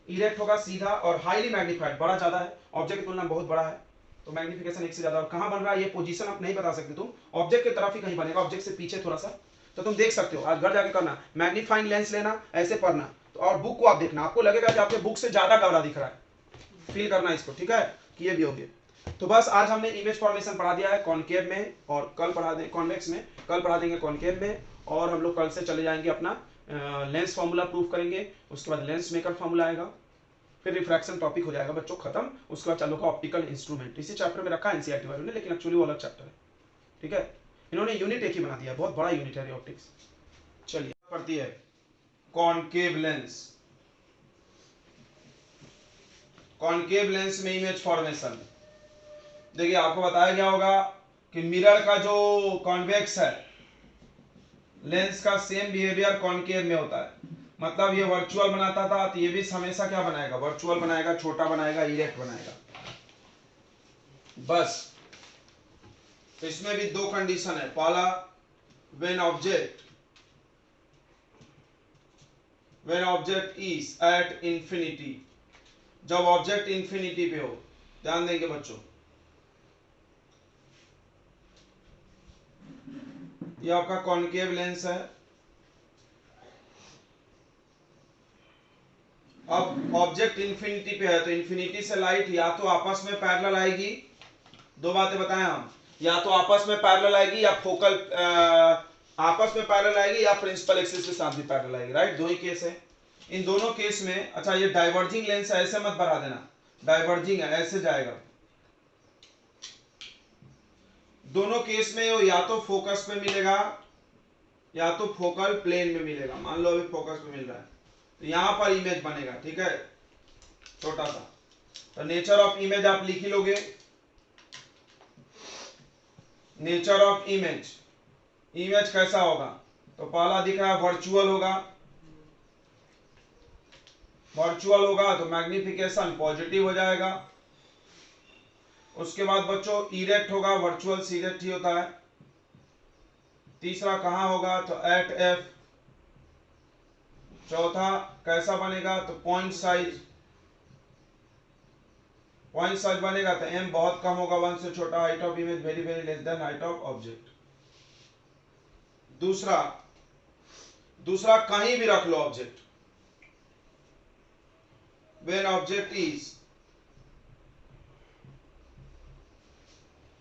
इरेक्ट होगा सीधा और हाईली मैग्नीफाइड, बड़ा ज्यादा है, ऑब्जेक्ट की तुलना में बहुत बड़ा है तो मैग्निफिकेशन 1 से ज्यादा। और कहां बन रहा है ये पोजीशन आप नहीं बता सकते तुम, ऑब्जेक्ट की तरफ ही कहीं बनेगा, ऑब्जेक्ट से पीछे थोड़ा सा। तो तुम देख सकते हो, आज घर जाके करना, मैग्नीफाइंग लेंस लेना, ऐसे पढ़ना तो, और बुक को आप देखना, आपको लगेगा कि आपके बुक से ज्यादा कवरा दिख रहा है, फील करना इसको। ठीक है, कि ये भी हो गया। तो बस आज हमने इमेज फॉर्मेशन पढ़ा दिया है कॉनकेव में, और कल पढ़ा देंगे कॉन्वेक्स में, कल पढ़ा देंगे कॉनकेव में। और हम लोग कल से चले जाएंगे अपना लेंस फॉर्मूला प्रूफ करेंगे, उसके बाद लेंस मेकर फॉर्मूला आएगा, फिर रिफ्रैक्शन टॉपिक हो जाएगा बच्चों खत्म। उसके बाद चालू का ऑप्टिकल इंस्ट्रूमेंट, इसी चैप्टर में रखा है एनसीईआरटी वालों ने, लेकिन एक्चुअली वो अलग चैप्टर है। ठीक है, इन्होंने यूनिट एक ही बना दिया, बहुत बड़ा यूनिट है ऑप्टिक्स। चलिए पढ़ती है कॉनकेव लेंस। कॉनकेव लेंस में इमेज फॉर्मेशन, देखिए आपको बताया गया होगा कि मिरर का जो कॉन्वेक्स है लेंस का सेम बिहेवियर कॉनकेव में होता है। मतलब ये वर्चुअल बनाता था तो ये भी हमेशा क्या बनाएगा, वर्चुअल बनाएगा, छोटा बनाएगा, इरेक्ट बनाएगा बस। तो इसमें भी दो कंडीशन है, पहला when object is at infinity, जब ऑब्जेक्ट इंफिनिटी पे हो। ध्यान देंगे बच्चों, ये आपका कॉनकेव लेंस है। अब ऑब्जेक्ट इंफिनिटी पे है तो इंफिनिटी से लाइट या तो आपस में पैरेलल आएगी, दो बातें बताएं हम, या तो आपस में पैरेलल आएगी या फोकल आपस में पैरेलल आएगी या प्रिंसिपल एक्सिस के साथ भी पैरेलल आएगी, राइट, दो ही केस है। इन दोनों केस में, अच्छा ये डाइवर्जिंग लेंस है, ऐसे मत बढ़ा देना, डाइवर्जिंग है ऐसे जाएगा। दोनों केस में वो या तो फोकस पे मिलेगा या तो फोकल प्लेन में मिलेगा। मान लो अभी फोकस पे मिल रहा है तो यहां पर इमेज बनेगा, ठीक है, छोटा सा। तो नेचर ऑफ इमेज आप लिख ही लोगे, नेचर ऑफ इमेज, इमेज कैसा होगा तो पहला दिख रहा है वर्चुअल होगा, वर्चुअल होगा तो मैग्निफिकेशन पॉजिटिव हो जाएगा। उसके बाद बच्चों इरेक्ट होगा, वर्चुअल से इरेक्ट ही होता है। तीसरा कहां होगा तो एट एफ। चौथा कैसा बनेगा तो पॉइंट साइज, पॉइंट साइज बनेगा तो एम बहुत कम होगा, 1 से छोटा, height of image very very less than height of object. दूसरा, दूसरा कहीं भी रख लो object, when object is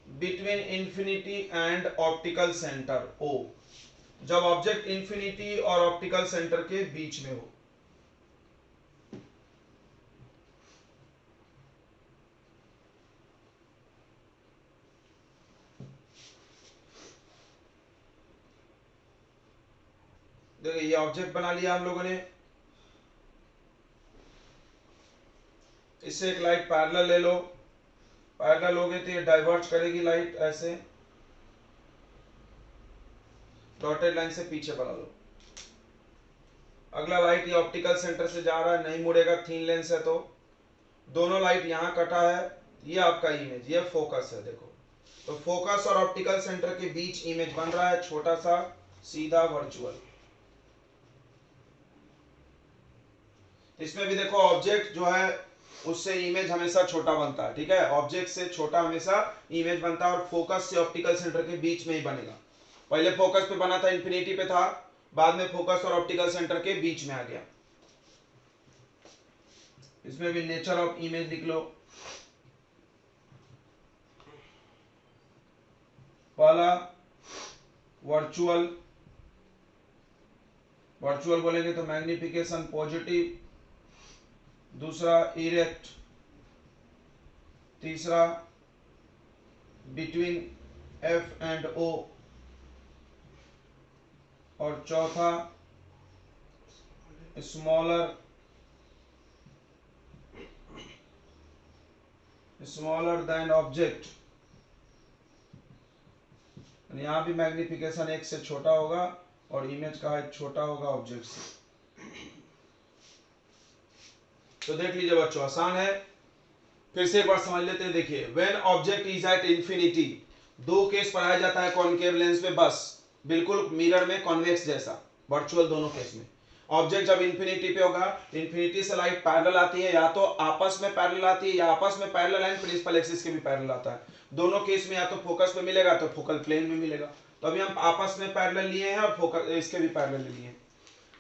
between infinity and optical centre O, जब ऑब्जेक्ट इंफिनिटी और ऑप्टिकल सेंटर के बीच में हो। देखिए ये ऑब्जेक्ट बना लिया हम लोगों ने, इससे एक लाइट पैरेलल ले लो, पैरेलल लोगे तो ये डाइवर्ज करेगी लाइट ऐसे, डॉटेड लाइन से पीछे बढ़ा लो। अगला लाइट ये ऑप्टिकल सेंटर से जा रहा है, नहीं मुड़ेगा, थीन लेंस है तो दोनों लाइट यहां कटा है, ये आपका इमेज, ये फोकस है। देखो तो फोकस और ऑप्टिकल सेंटर के बीच इमेज बन रहा है, छोटा सा सीधा वर्चुअल। इसमें भी देखो ऑब्जेक्ट जो है उससे इमेज हमेशा छोटा बनता है, ठीक है, ऑब्जेक्ट से छोटा हमेशा इमेज बनता है और फोकस से ऑप्टिकल सेंटर के बीच में ही बनेगा। पहले फोकस पे बना था, इंफिनिटी पे था, बाद में फोकस और ऑप्टिकल सेंटर के बीच में आ गया। इसमें भी नेचर ऑफ इमेज लिख लो। पहला वर्चुअल, वर्चुअल बोलेंगे तो मैग्निफिकेशन पॉजिटिव, दूसरा इरेक्ट, तीसरा बिटवीन एफ एंड ओ, और चौथा स्मॉलर देन ऑब्जेक्ट। यहां भी मैग्निफिकेशन एक से छोटा होगा और इमेज का हाइट छोटा होगा ऑब्जेक्ट से। तो देख लीजिए बच्चों, आसान है, फिर से एक बार समझ लेते हैं। देखिए when object is at infinity, दो केस पढ़ाया जाता है कॉनकेव लेंस में, बस बिल्कुल मिरर में कॉन्वेक्स जैसा, वर्चुअल दोनों केस में। ऑब्जेक्ट जब इंफिनिटी पे होगा, इंफिनिटी से लाइट पैरेलल आती है, या तो आपस में पैरेलल आती है या आपस में पैरेलल एंड प्रिंसिपल एक्सिस के भी पैरेलल आता है। दोनों केस में या तो फोकस पे मिलेगा तो फोकल प्लेन में मिलेगा। तो अभी हम आपस में पैरेलल लिए हैं और फोकस इसके भी पैरेलल लिए हैं।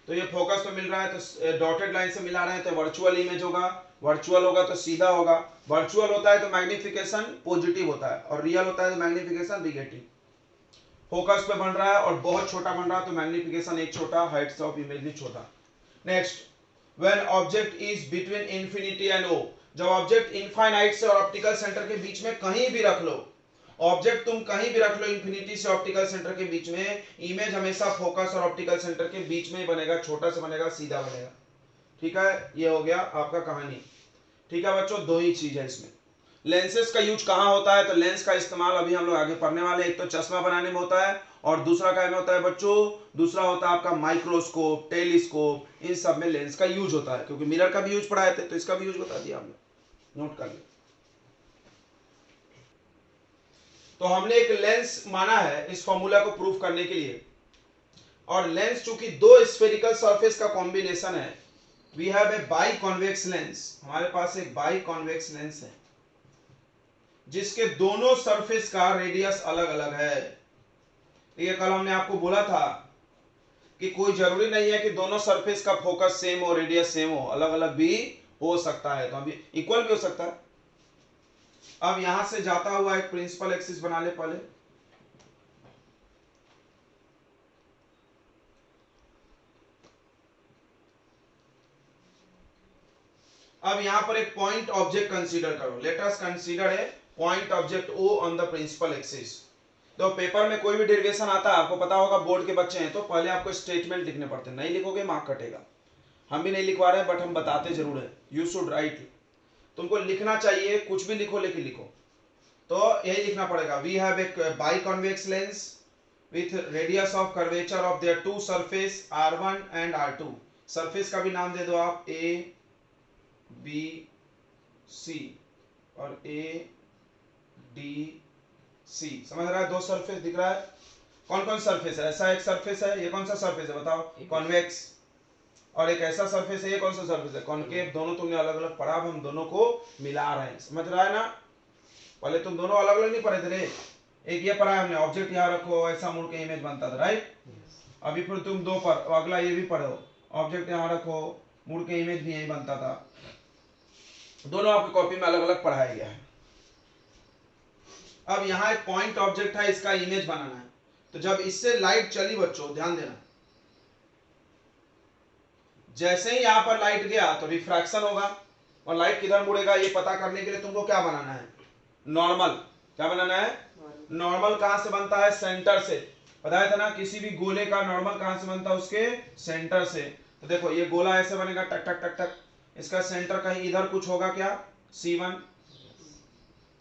तो ये फोकस पे मिल रहा है तो डॉटेड लाइन से मिला रहे हैं तो वर्चुअल इमेज होगा, वर्चुअल होगा तो सीधा होगा। वर्चुअल होता है तो मैग्निफिकेशन पॉजिटिव होता है और रियल होता है तो मैग्निफिकेशन निगेटिव। फोकस पे बन रहा है और बहुत छोटा बन रहा है तो मैग्निफिकेशन एक छोटा, हाइट ऑफ इमेज भी छोटा। Next, when object is between infinity and O, जब ऑब्जेक्ट इनफाइनाइट से और ऑप्टिकल सेंटर के बीच में कहीं भी रख लो, ऑब्जेक्ट तुम कहीं भी रख लो इंफिनिटी से ऑप्टिकल सेंटर के बीच में, इमेज हमेशा फोकस और ऑप्टिकल सेंटर के बीच में ही बनेगा, छोटा से बनेगा, सीधा बनेगा। ठीक है, ये हो गया आपका कहानी। ठीक है बच्चों, दो ही चीज है इसमें। लेंसेज का यूज कहां होता है, तो लेंस का इस्तेमाल अभी हम लोग आगे पढ़ने वाले हैं। एक तो चश्मा बनाने में होता है और दूसरा क्या में होता है बच्चों, दूसरा होता है आपका माइक्रोस्कोप, टेलीस्कोप, इन सब में लेंस का यूज होता है। क्योंकि मिरर का भी यूज पढ़ाए थे तो इसका भी यूज बता दिया हमने, नोट कर लिया। तो हमने एक लेंस माना है इस फॉर्मूला को प्रूफ करने के लिए, और लेंस चूंकि दो स्फेरिकल सरफेस का कॉम्बिनेशन है, we have a biconvex lens, हमारे पास एक बाई कॉन्वेक्स लेंस है जिसके दोनों सरफेस का रेडियस अलग अलग है। ये कल हमने आपको बोला था कि कोई जरूरी नहीं है कि दोनों सरफेस का फोकस सेम हो, रेडियस सेम हो, अलग अलग भी हो सकता है, तो अभी इक्वल भी हो सकता है। अब यहां से जाता हुआ एक प्रिंसिपल एक्सिस बना ले पहले, अब यहां पर एक पॉइंट ऑब्जेक्ट कंसीडर करो। Let us consider a point object O on the principal axis. तो पेपर में कोई भी डेरिवेशन आता है, आपको पता होगा, बोर्ड के बच्चे हैं तो पहले आपको स्टेटमेंट लिखने पड़ते हैं, नहीं लिखोगे मार्क कटेगा। हम भी नहीं लिखवा रहे हैं बट हम बताते जरूर है, यू शुड राइट, तुमको लिखना चाहिए, कुछ भी लिखो लेकिन लिखो। तो यही लिखना पड़ेगा, we have a biconvex lens with radius of curvature of their two surface R1 and R2। Surface का भी नाम दे दो आप, A B C और A D C। समझ रहा है, दो सरफेस दिख रहा है। कौन कौन सरफेस है, ऐसा एक सरफेस है, ये कौन सा सरफेस है बताओ, कॉन्वेक्स। और एक ऐसा सरफेस है, ये कौन सा सरफेस है, कॉनकेव। दोनों तुमने अलग अलग पढ़ा, अब हम दोनों को मिला रहे हैं, समझ रहा है ना। पहले तुम दोनों अलग अलग नहीं पढ़े थे रे, एक ये पढ़ा है हमने, ऑब्जेक्ट यहाँ रखो, ऐसा मुड़ के इमेज बनता था, राइट। अभी फिर तुम दो पर अगला ये भी पढ़ो, ऑब्जेक्ट यहाँ रखो, मुड़ के इमेज भी यही बनता था। दोनों आपकी कॉपी में अलग अलग पढ़ाया गया है। अब यहाँ एक पॉइंट ऑब्जेक्ट है, इसका इमेज बनाना है। तो जब इससे लाइट चली बच्चों, ध्यान देना, जैसे ही यहां पर लाइट गया तो रिफ्रैक्शन होगा और लाइट किधर मुड़ेगा ये पता करने के लिए तुमको क्या बनाना है, नॉर्मल। क्या बनाना है, नॉर्मल कहां से बनता है, सेंटर से। बताया था ना, किसी भी गोले का नॉर्मल कहां से बनता है, उसके सेंटर से। तो देखो ये गोला ऐसे बनेगा, टक टक टक टक, इसका सेंटर कहीं इधर कुछ होगा क्या, C1।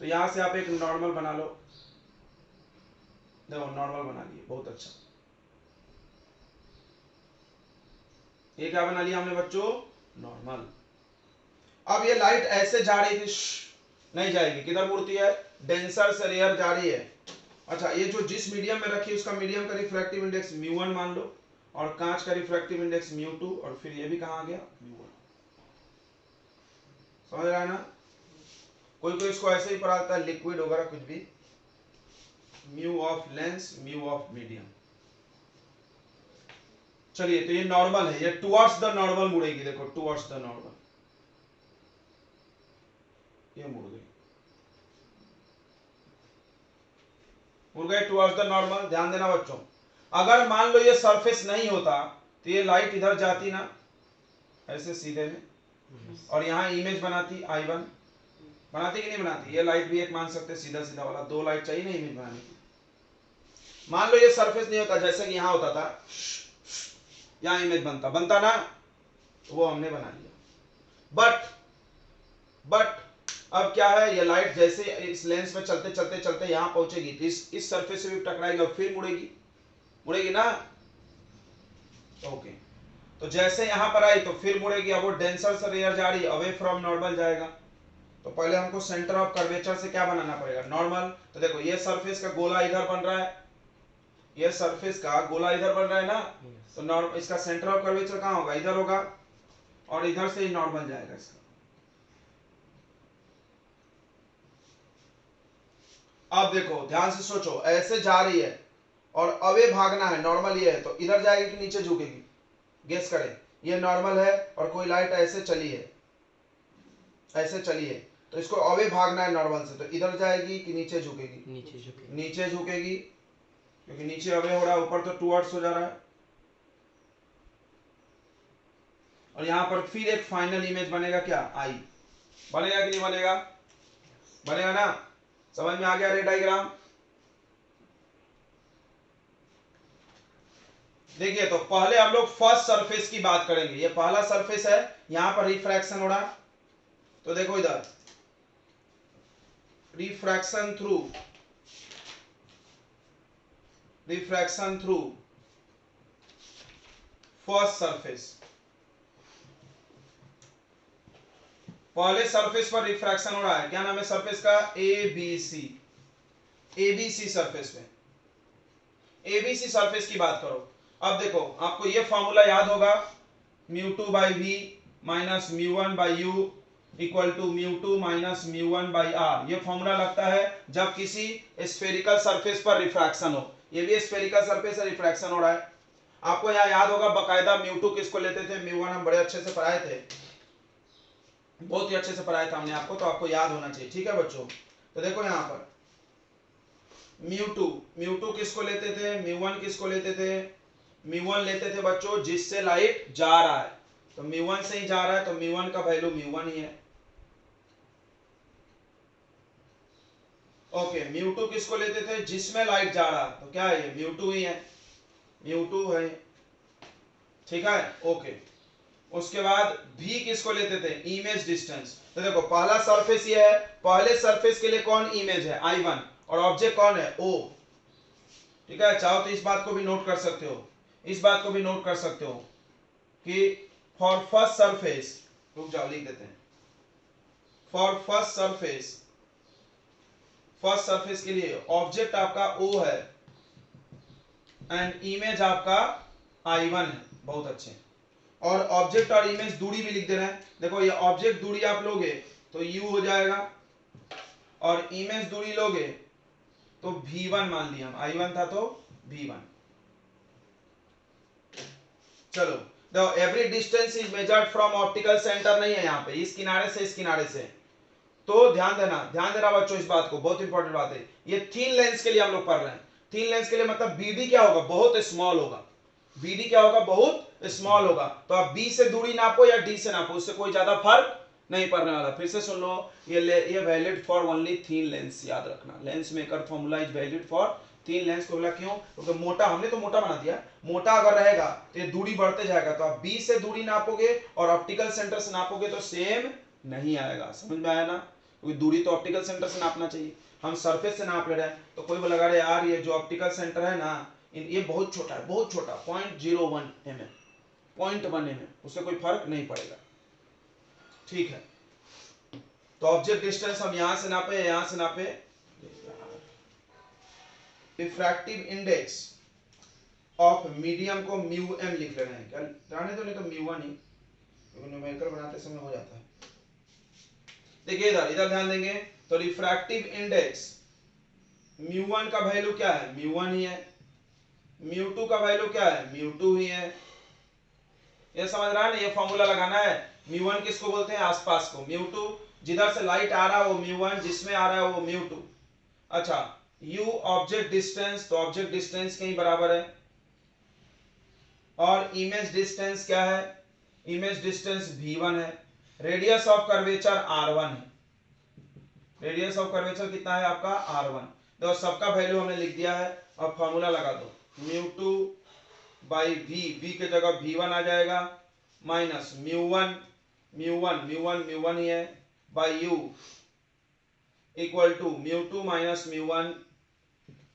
तो यहां से आप एक नॉर्मल बना लो, देखो नॉर्मल बना लिए, बहुत अच्छा। ये क्या बना लिया हमने बच्चों, नॉर्मल। अब ये लाइट ऐसे जा रही थी, नहीं जाएगी, किधर मुड़ती है, डेंसर से रेयर जा रही है। अच्छा, ये जो जिस मीडियम में रखी है उसका मीडियम का रिफ्रैक्टिव इंडेक्स μ1 मान लो, और कांच का रिफ्रैक्टिव इंडेक्स μ2, और फिर ये भी कहां आ गया, μ1। समझ रहा है ना। कोई कोई इसको ऐसे ही पढ़ाता है, लिक्विड वगैरह कुछ भी, mu of lens, mu of medium. चलिए, तो ये नॉर्मल है, ये टुवर्ड्स द नॉर्मल मुड़ेगी, देखो टुवर्ड्स द नॉर्मल, ये मुड़ गई, मुड़ गए टुवर्ड्स द नॉर्मल। ध्यान देना बच्चों, अगर मान लो ये सरफेस नहीं होता तो ये लाइट इधर जाती ना, ऐसे सीधे में, और यहां इमेज बनाती I1, बनाती कि नहीं बनाती। ये लाइट भी एक मान सकते सीधा सीधा वाला, दो लाइट चाहिए ना इमेज बनाने की। मान लो ये सरफेस नहीं होता, जैसे कि यहां होता था, यहां इमेज बनता ना, तो वो हमने बना लिया। बट अब क्या है, ये लाइट जैसे इस लेंस में चलते चलते चलते यहां पहुंचेगी, तो इस सरफेस से भी टकराएगी और फिर मुड़ेगी ना। ओके, तो जैसे यहां पर आई तो फिर मुड़ेगी, अब वो डेंसर से रेयर जा रही है, अवे फ्रॉम नॉर्मल जाएगा। तो पहले हमको सेंटर ऑफ कर्वेचर से क्या बनाना पड़ेगा, नॉर्मल। तो देखो ये सरफेस का गोला इधर बन रहा है, ये सरफेस का गोला इधर बन रहा है ना, तो नॉर्मल, इसका सेंटर ऑफ कर्वेचर कहां होगा, इधर होगा, और इधर से ही नॉर्मल जाएगा इसका। अब देखो ध्यान से सोचो, ऐसे जा रही है और अवे भागना है, नॉर्मल ये है, तो इधर जाएगी कि नीचे झुकेगी, गेस करें। ये नॉर्मल है और कोई लाइट ऐसे चली है, ऐसे चली है, तो इसको अवे भागना है नॉर्मल से, तो इधर जाएगी कि नीचे झुकेगी, नीचे झुकेगी, क्योंकि नीचे अवे हो रहा है, ऊपर तो टुवर्ड्स हो जा रहा है। और यहां पर फिर एक फाइनल इमेज बनेगा क्या, I, बनेगा कि नहीं बनेगा, बनेगा ना। समझ में आ गया रे डायग्राम। देखिए, तो पहले हम लोग फर्स्ट सरफेस की बात करेंगे, ये पहला सरफेस है, यहां पर रिफ्रैक्शन हो रहा है, तो देखो इधर रिफ्रैक्शन थ्रू फर्स्ट सरफेस, पहले सरफेस पर रिफ्रैक्शन हो रहा है, क्या नाम है सरफेस का, ABC सरफेस में, ABC सरफेस की बात करो। अब देखो, आपको ये फॉर्मूला याद होगा, μ2/v minus μ1/u equal to μ2 minus μ1/r। ये फॉर्मूला लगता है जब किसी स्फेरिकल सरफेस पर रिफ्रैक्शन हो, ये भी स्फेरिकल सरफेस है, रिफ्रैक्शन हो रहा है। आपको यहाँ याद होगा बकायदा μ2 किसको लेते थे, μ1 हम बड़े अच्छे से पढ़ाए थे, बहुत ही अच्छे से पढ़ाया था हमने आपको, तो आपको याद होना चाहिए, ठीक है बच्चों। तो देखो यहाँ पर μ2 किसको लेते थे, μ1 किसको लेते थे, μ1 लेते थे बच्चों जिससे लाइट जा रहा है, तो μ1 से ही जा रहा है, तो μ1 का वैल्यू μ1 ही है। ओके, μ2 किसको लेते थे, जिसमें लाइट जा रहा है, तो क्या है, ये μ2 ही है, μ2 है, ठीक है। ओके, उसके बाद v किसको लेते थे, इमेज डिस्टेंस। तो देखो पहला सरफेस ये है, पहले सरफेस के लिए कौन इमेज है, I1, और ऑब्जेक्ट कौन है, O, ठीक है। चाहो तो इस बात को भी नोट कर सकते हो, इस बात को भी नोट कर सकते हो कि फॉर फर्स्ट सरफेस, रुक जाओ लिख देते हैं, फॉर फर्स्ट सरफेस के लिए ऑब्जेक्ट आपका O है एंड इमेज आपका I1 है, बहुत अच्छे। और ऑब्जेक्ट और इमेज दूरी भी लिख देना है, देखो ये ऑब्जेक्ट दूरी आप लोगे तो u हो जाएगा, और इमेज दूरी लोगे तो v1 मान लिया हम, I1 था तो v1। चलो, देखो every distance is measured from optical centre, नहीं है यहाँ पे, इस किनारे से इस किनारे से, तो ध्यान देना बच्चों, इस बात को, बहुत इंपॉर्टेंट बात है। ये थिन लेंस के लिए हम लोग पढ़ रहे हैं, थिन लेंस के लिए मतलब BD क्या होगा, बहुत स्मॉल होगा, BD क्या होगा, बहुत स्मॉल होगा। तो आप B से दूरी नापो या D से नापो, उससे कोई ज्यादा फर्क नहीं पड़ने वाला। फिर से सुन लो, ये valid for only thin lens, याद रखना, lens maker formula is valid for 3 lens को बोला क्यों? क्योंकि मोटा, हमने तो मोटा बना दिया, मोटा अगर रहेगा तो ये दूरी बढ़ते जाएगा, तो आप बी से दूरी नापोगे और ऑप्टिकल सेंटर से नापोगे तो सेम नहीं आएगा। समझ में आया ना? क्योंकि दूरी तो ऑप्टिकल सेंटर से नापना चाहिए, हम सरफेस से नाप ले रहे हैं। तो कोई बोलेगा अरे यार ये जो ऑप्टिकल सेंटर है ना ये बहुत छोटा है, बहुत छोटा, 0.01 mm, 0.1 mm, उससे कोई फर्क नहीं पड़ेगा। ठीक है, तो ऑब्जेक्ट डिस्टेंस हम यहां से नापे, यहां से नापे। रिफ्रैक्टिव इंडेक्स ऑफ मीडियम को म्यू एम लिख ले रहे हैं, क्या रहने दो, नहीं तो म्यू वन ही, क्योंकि न्यूमेरिकल बनाते समय हो जाता है। देखिए इधर इधर ध्यान देंगे, तो रिफ्रैक्टिव इंडेक्स म्यू वन का वैल्यू क्या है? म्यू वन ही है। म्यू टू का वैल्यू क्या है? म्यू टू ही है। ये समझ रहा है ना? ये फॉर्मूला लगाना है। म्यू वन किसको बोलते हैं? आसपास को। म्यू टू जिधर से लाइट आ रहा है वो म्यू वन, जिसमें आ रहा है वो म्यू टू। अच्छा, यू ऑब्जेक्ट डिस्टेंस, तो ऑब्जेक्ट डिस्टेंस के ही बराबर है। और इमेज डिस्टेंस क्या है? इमेज डिस्टेंस v1 है। रेडियस ऑफ कर्वेचर r1 है। रेडियस ऑफ कर्वेचर कितना है आपका? r1। देखो सबका वैल्यू हमने लिख दिया है। अब फॉर्मूला लगा दो, mu two by v, v के जगह v1 आ जाएगा, माइनस म्यू वन ही है, by u equal to mu two minus mu one,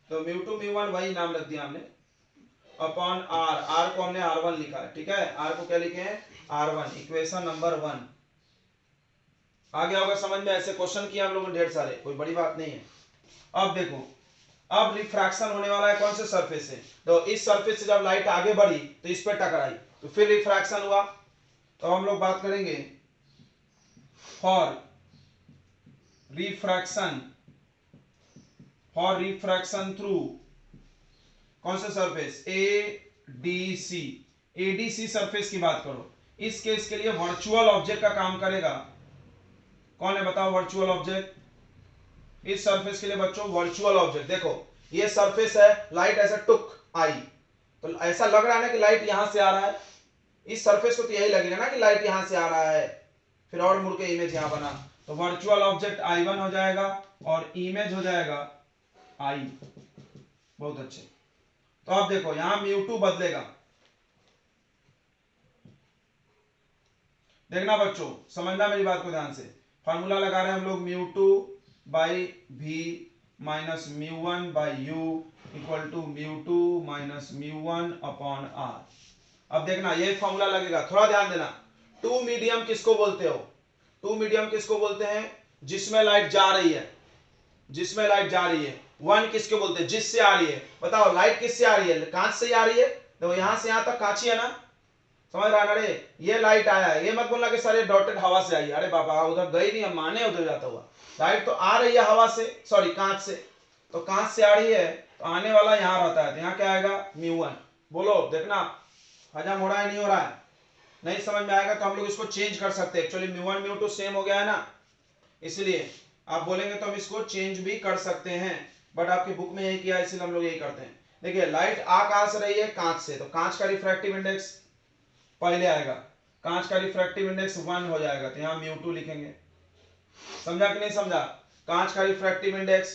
तो म्यू वन वही नाम रख दिया हमने, अपॉन आर, आर को हमने r1 लिखा है। ठीक है, आर को क्या लिखे हैं? r1, equation number 1। आ गया होगा समझ में? ऐसे क्वेश्चन किए हम लोगों ने ढेर सारे, कोई बड़ी बात नहीं है। अब देखो, अब रिफ्रैक्शन होने वाला है कौन से सरफेस से? तो इस सरफेस से जब लाइट आगे बढ़ी तो इस पे टकराई, तो फिर रिफ्रैक्शन हुआ। तो हम लोग बात करेंगे फॉर रिफ्रैक्शन थ्रू कौन से सरफेस? एडीसी। एडीसी सरफेस की बात करो। इस केस के लिए वर्चुअल ऑब्जेक्ट का काम करेगा। कौन है बताओ वर्चुअल ऑब्जेक्ट? इस सरफेस के लिए बच्चों वर्चुअल ऑब्जेक्ट, देखो ये सरफेस है, लाइट ऐसा टुक आई, तो ऐसा लग रहा है ना कि लाइट यहां से आ रहा है। इस सरफेस को तो यही लगेगा ना कि लाइट यहां से आ रहा है, फिर और मुड़ के इमेज यहां बना, तो वर्चुअल ऑब्जेक्ट I1 हो जाएगा और इमेज हो जाएगा I। बहुत अच्छे। तो अब देखो यहां μ2 बदलेगा, देखना बच्चों, समझना मेरी बात को ध्यान से। फॉर्मूला लगा रहे हैं हम लोग μ2 by v minus μ1 by u equal to μ2 minus μ1 upon r। अब देखना ये फॉर्मूला लगेगा, थोड़ा ध्यान देना। टू मीडियम किसको बोलते हो? टू मीडियम किसको बोलते हैं? जिसमें लाइट जा रही है, जिसमें लाइट जा रही है। वन किसको बोलते हैं? जिससे आ रही है। बताओ लाइट किससे आ रही है? कांच से आ रही है, तो यहां से यहां तक कांच ही है ना, समझ रहा है? अरे ये लाइट आया है, ये मत बोलना कि सर ये डॉटेड हवा से आई है। अरे बाबा उधर गई नहीं, हम माने उधर जाता हुआ। लाइट तो आ रही है हवा से, सॉरी कांच से, तो कांच से आ रही है तो आने वाला यहां रहता है, तो यहां क्या आएगा? μ1। बोलो देखना हजम हो रहा है नहीं हो रहा है? नहीं समझ में आएगा तो हम लोग इसको चेंज कर सकते हैं। एक्चुअली μ1 μ2 सेम हो गया है ना, इसलिए आप बोलेंगे तो हम इसको चेंज भी कर सकते हैं, बट आपकी बुक में यही किया है इसलिए हम लोग यही करते हैं। देखिए लाइट आ कहां से रही है? कांच से, तो कांच का रिफ्रैक्टिव इंडेक्स पहले आएगा, कांच का रिफ्रैक्टिव इंडेक्स 1 हो जाएगा, तो यहां μ2 लिखेंगे। समझा कि नहीं समझा? कांच का रिफ्रैक्टिव इंडेक्स,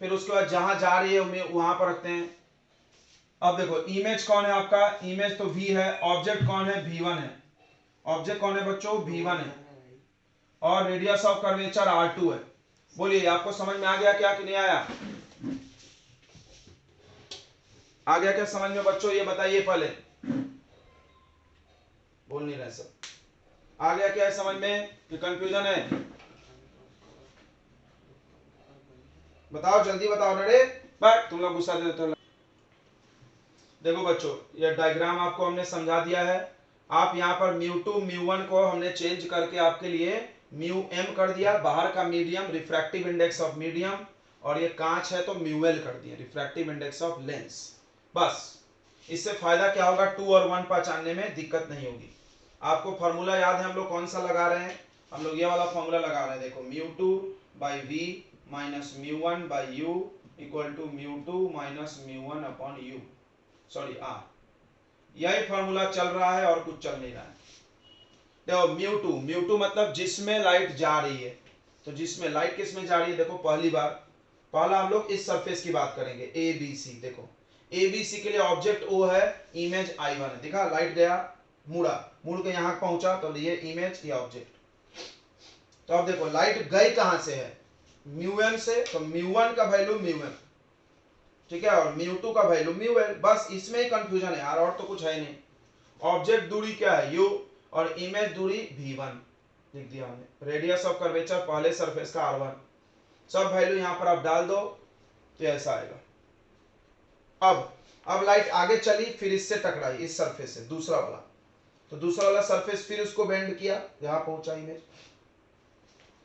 फिर उसके बाद जहां जा रही है वहां पर रखते हैं। अब देखो इमेज कौन है आपका? इमेज तो v है, ऑब्जेक्ट कौन है? v1 है। ऑब्जेक्ट कौन है बच्चों? v1 है, और रेडियस ऑफ कर्वेचर r2 है। बोलिए आपको समझ में आ गया क्या कि नहीं आया? आ गया क्या समझ में बच्चों? ये बताइए पहले, बोल नहीं रहे सब। आ गया क्या है समझ में कि कंफ्यूजन है? बताओ जल्दी बताओ। अरे बट तुम लोग गुस्सा देते हो। देखो बच्चों ये डायग्राम आपको हमने समझा दिया है। आप यहाँ पर μ2 μ1 को हमने चेंज करके आपके लिए μm कर दिया, बाहर का medium refractive index of medium, और ये कांच है तो μl कर दिया, रिफ्रैक्टिव इंडेक्स ऑफ लेंस। बस इससे फायदा क्या होगा? 2 और 1 पहचानने में दिक्कत नहीं होगी। आपको फॉर्मूला याद है हम लोग कौन सा लगा रहे हैं? हम लोग ये वाला फॉर्मूला लगा रहे हैं, देखो μ2 by v minus μ1 by u equal to μ2 minus μ1 upon u, sorry r। यही फॉर्मूला चल रहा है और कुछ चल नहीं रहा है। देखो μ2 मतलब जिसमें लाइट जा रही है, तो जिसमें लाइट किस में जा रही है? देखो पहली बार पहला हम लोग इस सरफेस की बात करेंगे ए बी सी। देखो ए बी सी के लिए ऑब्जेक्ट ओ है, इमेज I1 है। देखा लाइट गया, मुड़ के यहां पहुंचा तो ये इमेज, ये ऑब्जेक्ट। तो अब देखो लाइट गई कहां से है, म्यू से, तो म्यू1 का वैल्यू म्यू, ठीक है, और म्यू2 का वैल्यू म्यू। बस इसमें ही कंफ्यूजन है यार, और तो कुछ है नहीं। ऑब्जेक्ट दूरी क्या है u, और इमेज दूरी v1 लिख दिया हमने। रेडियस ऑफ कर्वेचर पहले सरफेस का r1, सब वैल्यू यहां पर आप डाल दो तो ऐसा आएगा। अब लाइट आगे चली, फिर इससे टकराई, इस सरफेस से, दूसरा वाला। तो दूसरा वाला सरफेस फिर उसको बेंड किया, यहां पहुंचा इमेज।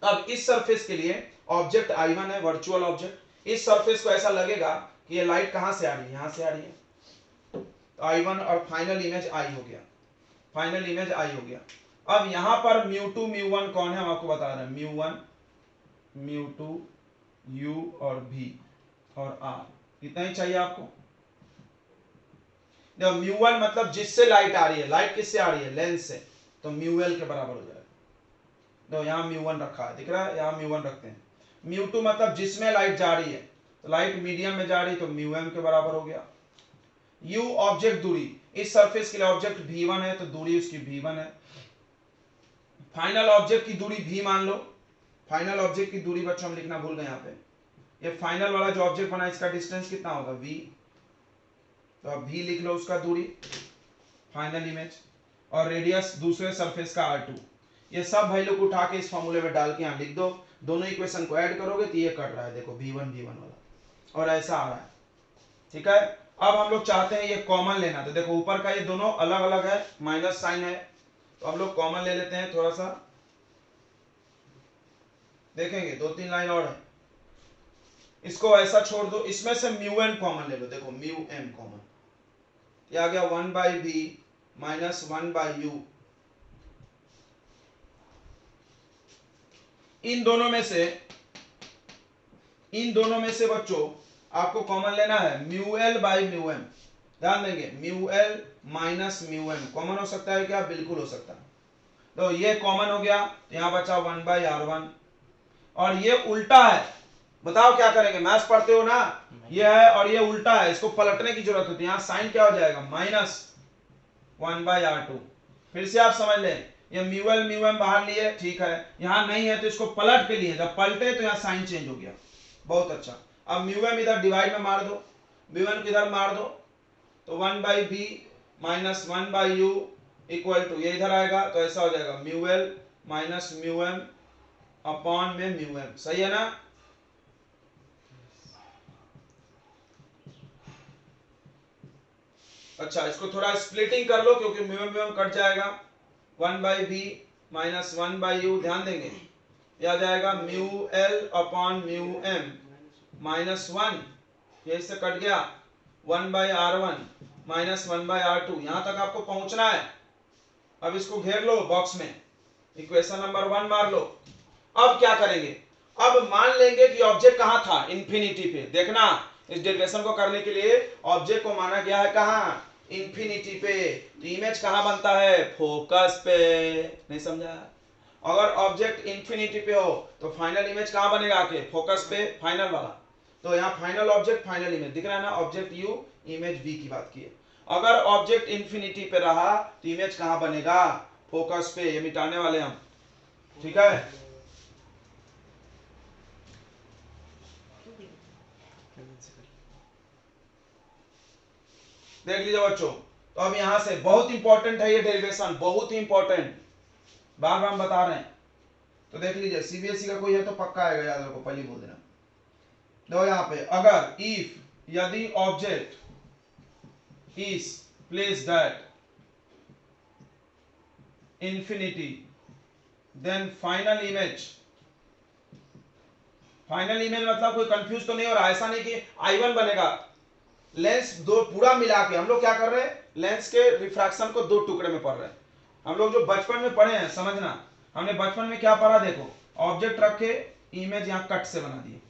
अब इस सरफेस के लिए ऑब्जेक्ट I1 है, वर्चुअल ऑब्जेक्ट। इस सरफेस को ऐसा लगेगा कि ये लाइट कहां से आ रही है, यहां से आ रही है, तो I1 और फाइनल इमेज I हो गया, फाइनल इमेज I हो गया। अब यहां पर म्यू2 म्यू1 कौन है, हम आपको बता रहे हैं। म्यू1 म्यू2 U और V और R, इतना ही चाहिए आपको। देखो म्यू1 मतलब जिससे लाइट आ रही है, लाइट किससे आ रही है, लेंस से, तो म्यूएल के बराबर हो जाएगा। देखो यहां म्यू1 रखा है, दिख रहा है, यहां म्यू1 रखते हैं। म्यू2 मतलब जिसमें लाइट जा रही है, तो लाइट मीडियम में जा रही, तो म्यूएम के बराबर हो गया। U ऑब्जेक्ट दूरी, इस सरफेस के लिए ऑब्जेक्ट V1 है, तो दूरी उसकी V1 है। फाइनल ऑब्जेक्ट की दूरी V मान लो। फाइनल ऑब्जेक्ट की दूरी बच्चों हम लिखना भूल गए यहाँ पे। ये फाइनल वाला जो ऑब्जेक्ट बना, इसका डिस्टेंस कितना होगा, V, तो अब V लिख लो उसका दूरी, फाइनल इमेज, और रेडियस दूसरे सरफेस का R2। ये सब वैल्यू को उठा के इस फॉर्मूले में डाल के यहाँ लिख दो। दोनों इक्वेशन को ऐड करोगे तो ये कट रहा है, देखो V1 वाला, और ऐसा आ रहा है, ठीक है। अब हम लोग चाहते हैं ये कॉमन लेना, तो देखो ऊपर का ये दोनों अलग अलग है, माइनस साइन है, तो हम लोग कॉमन ले लेते हैं। थोड़ा सा देखेंगे, 2-3 लाइन और है, इसको ऐसा छोड़ दो, इसमें से म्यू एन कॉमन ले लो। देखो म्यू एम कॉमन, ये आ गया 1/v माइनस 1/u। इन दोनों में से बच्चों आपको कॉमन लेना है mu L by mu M. ध्यान देंगे, mu L minus mu M common हो सकता है क्या, बिल्कुल हो सकता है। तो ये कॉमन हो गया, तो यहां बचा 1/r1, और ये उल्टा है। बताओ क्या करेंगे, मैथ्स पढ़ते हो ना, ये है और ये उल्टा है, इसको पलटने की जरूरत होती है। यहां साइन क्या हो जाएगा, माइनस 1/r2। फिर से आप समझ लें, ये म्यू एल म्यू एम बाहर लिए, ठीक है, यहां नहीं है तो इसको पलट के लिए, जब पलटे तो यहां साइन चेंज हो गया, बहुत अच्छा। अब म्यू एम इधर डिवाइड में मार दो, म्यू एम इधर मार दो, तो 1/v minus 1/u equal to, ये इधर आएगा तो ऐसा हो जाएगा mu L minus mu M upon में म्यू एम। सही है ना। अच्छा, इसको थोड़ा स्प्लिटिंग कर लो, क्योंकि म्यू एम कट जाएगा। 1/v माइनस 1/u, ध्यान देंगे, यह आ जाएगा mu L upon mu M minus 1, ये इससे कट गया, 1/r1 माइनस 1/r2। यहां तक आपको पहुंचना है। अब इसको घेर लो बॉक्स में, इक्वेशन नंबर 1 मार लो। अब क्या करेंगे, अब मान लेंगे कि ऑब्जेक्ट कहां था, इन्फिनिटी पे। देखना, इस डेरिवेशन को करने के लिए ऑब्जेक्ट को माना गया है कहां, इन्फिनिटी पे। तो इमेज कहां बनता है, फोकस पे। नहीं समझा, अगर ऑब्जेक्ट इन्फिनिटी पे हो तो फाइनल इमेज कहां बनेगा, आके फोकस पे, फाइनल वाला। तो यहाँ फाइनल ऑब्जेक्ट फाइनल इमेज दिख रहा है ना, ऑब्जेक्ट u इमेज v की बात की है। अगर ऑब्जेक्ट इन्फिनिटी पे रहा तो इमेज कहां बनेगा, फोकस पे। ये मिटाने वाले हम, ठीक है। देख लीजिए बच्चों, तो अब यहां से बहुत इंपॉर्टेंट है ये डेरिवेशन, बहुत ही इंपॉर्टेंट, बार बार हम बता रहे हैं। तो देख लीजिए, सीबीएसई का कोई है तो पक्का आएगा, याद रखो, पहले बोल देना। देखो यहाँ पे, अगर इफ, यदि object is placed at infinity, then final image मतलब कोई कंफ्यूज तो नहीं हो रहा, ऐसा नहीं कि I1 बनेगा। लेंस दो पूरा मिला के हम लोग क्या कर रहे हैं, लेंस के रिफ्रैक्शन को दो टुकड़े में पढ़ रहे हैं। हम लोग जो बचपन में पढ़े हैं, समझना, हमने बचपन में क्या पढ़ा, देखो ऑब्जेक्ट रख के इमेज यहाँ कट से बना दिए,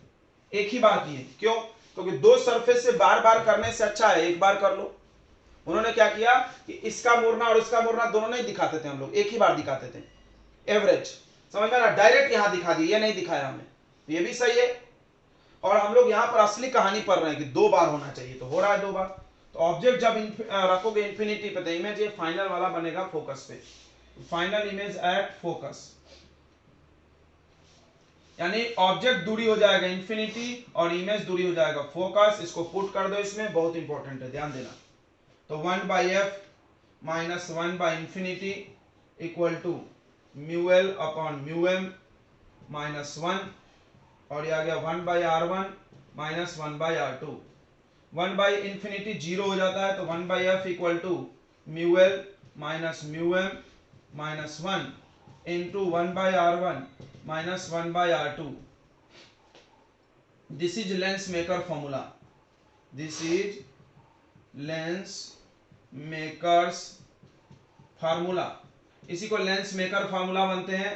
एक ही बार किए। क्यों, क्योंकि दो सरफेस से बार बार करने से अच्छा है एक बार कर लो। उन्होंने क्या किया कि इसका मुड़ना और इसका मुड़ना दोनों नहीं दिखाते थे हम लोग, एक ही बार दिखाते थे, एवरेज, समझ में ना, डायरेक्ट यहां दिखा दिए, ये नहीं दिखाया हमने, ये भी सही है। और हम लोग यहाँ पर असली कहानी पढ़ रहे हैं कि 2 बार होना चाहिए, तो हो रहा है 2 बार। तो ऑब्जेक्ट जब रखोगे इंफिनिटी पे तो इमेज ये फाइनल वाला बनेगा फोकस पे, फाइनल इमेज एट फोकस, यानी ऑब्जेक्ट दूरी हो जाएगा इंफिनिटी और इमेज दूरी हो जाएगा फोकस। इसको पुट कर दो इसमें, बहुत इंपॉर्टेंट है, ध्यान देना। तो 1/f माइनस 1/इंफिनिटी equal to mu L upon mu M minus 1, और ये आ गया 1/r1 माइनस 1/r2। 1/इंफिनिटी 0 हो जाता है, तो 1/f equal to mu L minus mu M minus 1 into 1/r1 minus 1/r2। This is lens maker formula, this is lens makers formula. इसी को lens maker formula बनते हैं,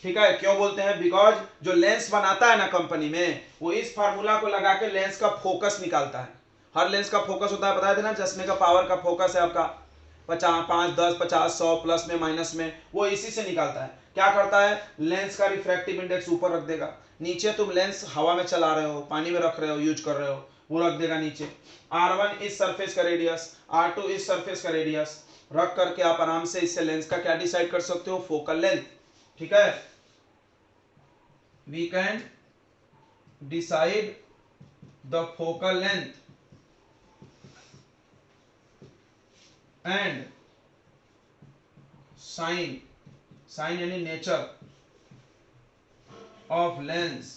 ठीक है। क्यों बोलते हैं? बिकॉज जो लेंस बनाता है ना कंपनी में, वो इस फार्मूला को लगा के लेंस का फोकस निकालता है। हर लेंस का फोकस होता है, बताया था ना, चश्मे का पावर का फोकस है आपका 50, 5, 10, 50, 100 प्लस में माइनस में, वो इसी से निकालता है। क्या करता है? लेंस का रिफ्रैक्टिव इंडेक्स ऊपर रख देगा, नीचे तुम लेंस हवा में चला रहे हो, पानी में रख रहे हो, यूज कर रहे हो, वो रख देगा नीचे। R1 इस सरफेस का रेडियस, R2 इस सरफेस का रेडियस रख करके आप आराम से इससे लेंस का क्या डिसाइड कर सकते हो? फोकल लेंथ, ठीक है। We can decide the focal length and sign, sign यानी नेचर ऑफ लेंस।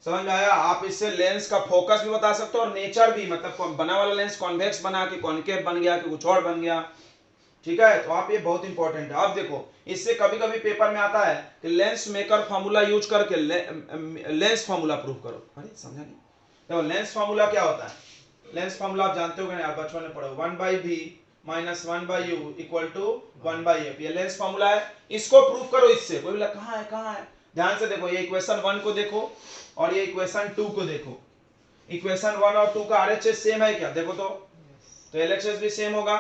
समझ में आया? आप इससे लेंस का फोकस भी बता सकते हो और नेचर भी, मतलब बना वाला लेंस कॉन्वेक्स बना कि कॉन्केव बन गया कि कुछ और बन गया, ठीक है। तो आप ये बहुत इंपॉर्टेंट है। अब देखो, इससे कभी कभी पेपर में आता है कि लेंस मेकर फॉर्मूला यूज करके लेंस फॉर्मूला प्रूव करो। अरे समझा नहीं? देखो लेंस फॉर्मूला क्या होता है? लेंस फॉर्मूला आप जानते हो कि नहीं, आप बचपन में पढ़े, 1/v minus 1/u equal to 1/f। ये लेंस फॉर्मूला है, इसको प्रूव करो इससे। कोई बोला कहाँ है, कहाँ है? ध्यान से देखो, ये इक्वेशन 1 को देखो और ये इक्वेशन 2 को देखो। इक्वेशन 1 और 2 का आरएचएस सेम है क्या? देखो तो एलएचएस भी सेम होगा।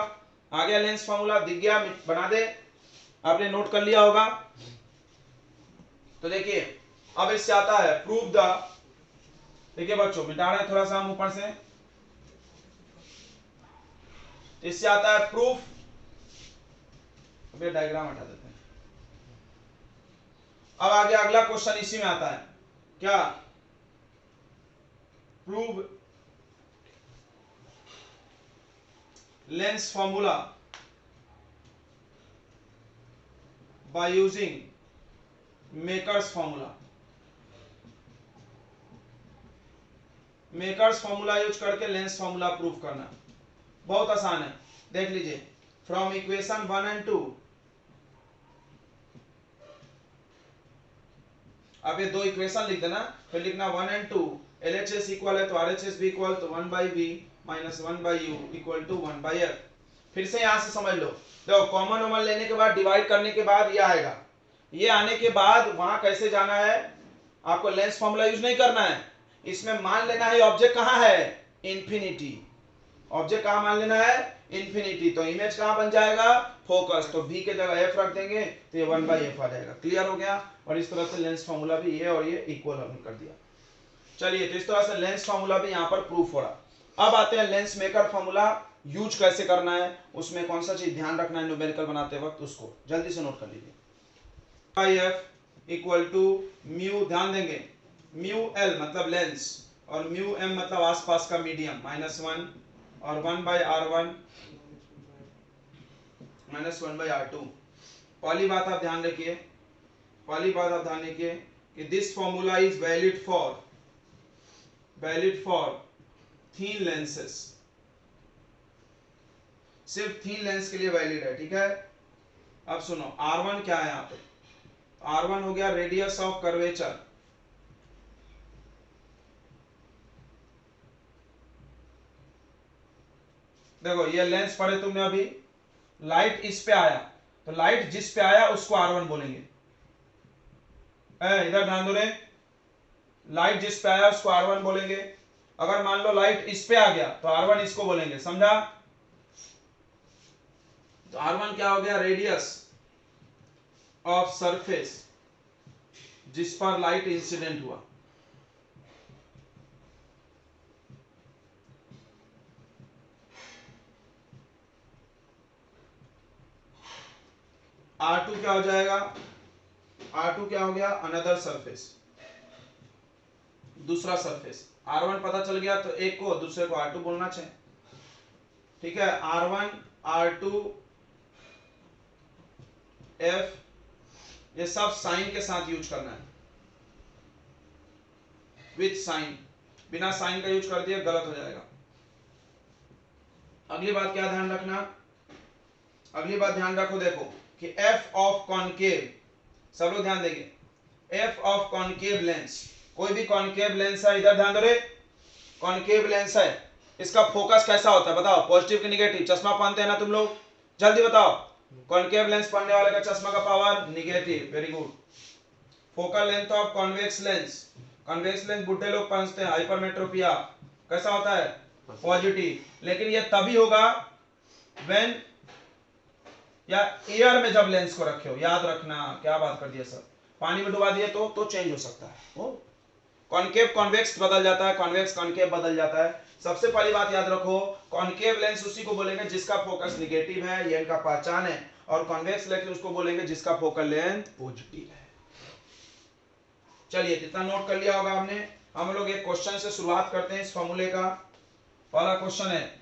आ गया लेंस फॉर्मूला, दिख गया? बना दे, आपने नोट कर लिया होगा। तो देखिए अब इससे आता है प्रूव द, देखिए बच्चों मिटा रहे हैं थोड़ा सा हम ऊपर से, इससे आता है प्रूफ, अभी डायग्राम हटा देते हैं। अब आगे अगला क्वेश्चन इसी में आता है, क्या? Prove lens formula by using makers formula. Makers formula use करके लेंस फॉर्मूला प्रूफ करना बहुत आसान है। देख लीजिए, फ्रॉम इक्वेशन 1 एंड 2, आप ये दो इक्वेशन लिख देना, फिर लिखना 1 एंड 2, LHS इक्वल है तो RHS भी इक्वल, तो 1/v minus 1/u equal to 1/f। फिर से यहां से समझ लो, देखो कॉमन ओमन लेने के बाद डिवाइड करने के बाद ये आएगा, ये आने के बाद वहां कैसे जाना है? आपको लेंस फॉर्मूला यूज नहीं करना है, इसमें मान लेना है ऑब्जेक्ट कहां है? इंफिनिटी। ऑब्जेक्ट कहां मान लेना है? इंफिनिटी। तो इमेज कहां बन जाएगा? फोकस। तो v के जगह f रख देंगे तो ये 1/f आ जाएगा। क्लियर हो गया? और इस तरह से लेंस फॉर्मूला भी ये और ये इक्वल हमने कर दिया। चलिए, तो इस तरह से लेंस फॉर्मूला भी यहाँ पर प्रूफ हो रहा। अब आते हैं लेंस मेकर फॉर्मूला यूज कैसे करना है, उसमें कौन सा चीज ध्यान रखना है न्यूमेरिकल बनाते वक्त, उसको जल्दी से नोट कर लीजिए। f इक्वल टू म्यू, ध्यान देंगे, म्यू एल मतलब लेंस और म्यू एम मतलब आसपास का मीडियम -1 और 1/r1 माइनस 1/r2। पहली बात आप ध्यान रखिए, पहली बात आप ध्यान रखिए कि this formula is valid for thin lenses, सिर्फ थीन लेंस के लिए वैलिड है, ठीक है। अब सुनो, R1 क्या है यहाँ पे? R1 हो गया रेडियस ऑफ कर्वेचर, देखो ये लेंस पढ़े तुमने अभी, लाइट इस पे आया तो लाइट जिस पे आया उसको R1 बोलेंगे। इधर ध्यान दो रे, लाइट जिस पे आया उसको R1 बोलेंगे। अगर मान लो लाइट इस पे आ गया तो R1 इसको बोलेंगे, समझा? तो R1 क्या हो गया? रेडियस ऑफ सरफेस जिस पर लाइट इंसिडेंट हुआ। R2 क्या हो जाएगा, R2 क्या हो गया, अनदर सरफेस, दूसरा सरफेस। R1 पता चल गया तो एक को दूसरे को R2 बोलना चाहिए, ठीक है। R1 R2 F ये सब साइन के साथ यूज करना है, विथ साइन, बिना साइन का यूज कर दिया गलत हो जाएगा। अगली बात क्या ध्यान रखना, अगली बात ध्यान रखो, देखो कि एफ ऑफ कॉनकेव, सब लोग ध्यान देंगे, एफ ऑफ कॉनकेव लेंस, कोई भी कॉनकेव लेंस है, इधर ध्यान दो रे, कॉनकेव लेंस है, इसका फोकस कैसा होता है बताओ, पॉजिटिव कि निगेटिव? चश्मा पहनते हैं ना तुम लोग, जल्दी बताओ, कॉनकेव लेंस पहनने वाले का चश्मा का power negative, very good. Focal length of convex lens, convex lens बुढ़े लोग पहनते हैं, हाइपरमेट्रोपिया, कैसा होता है, पॉजिटिव। लेकिन ये तभी होगा व्हेन, या एयर में जब लेंस को रखे हो, याद रखना, क्या बात कर दिया सर, पानी में डुबा दिए तो चेंज हो सकता है, कॉनकेव कॉन्वेक्स बदल जाता है, कॉन्वेक्स कॉनकेव बदल जाता है। सबसे पहली बात याद रखो, कॉनकेव लेंस उसी को बोलेंगे जिसका फोकस निगेटिव है, ये इनका पहचान है, और कॉन्वेक्स लेंस उसको बोलेंगे जिसका फोकल लेंथ पॉजिटिव है। चलिए कितना नोट कर लिया होगा आपने। हम लोग एक क्वेश्चन से शुरुआत करते हैं इस फॉर्मूले का। पहला क्वेश्चन है,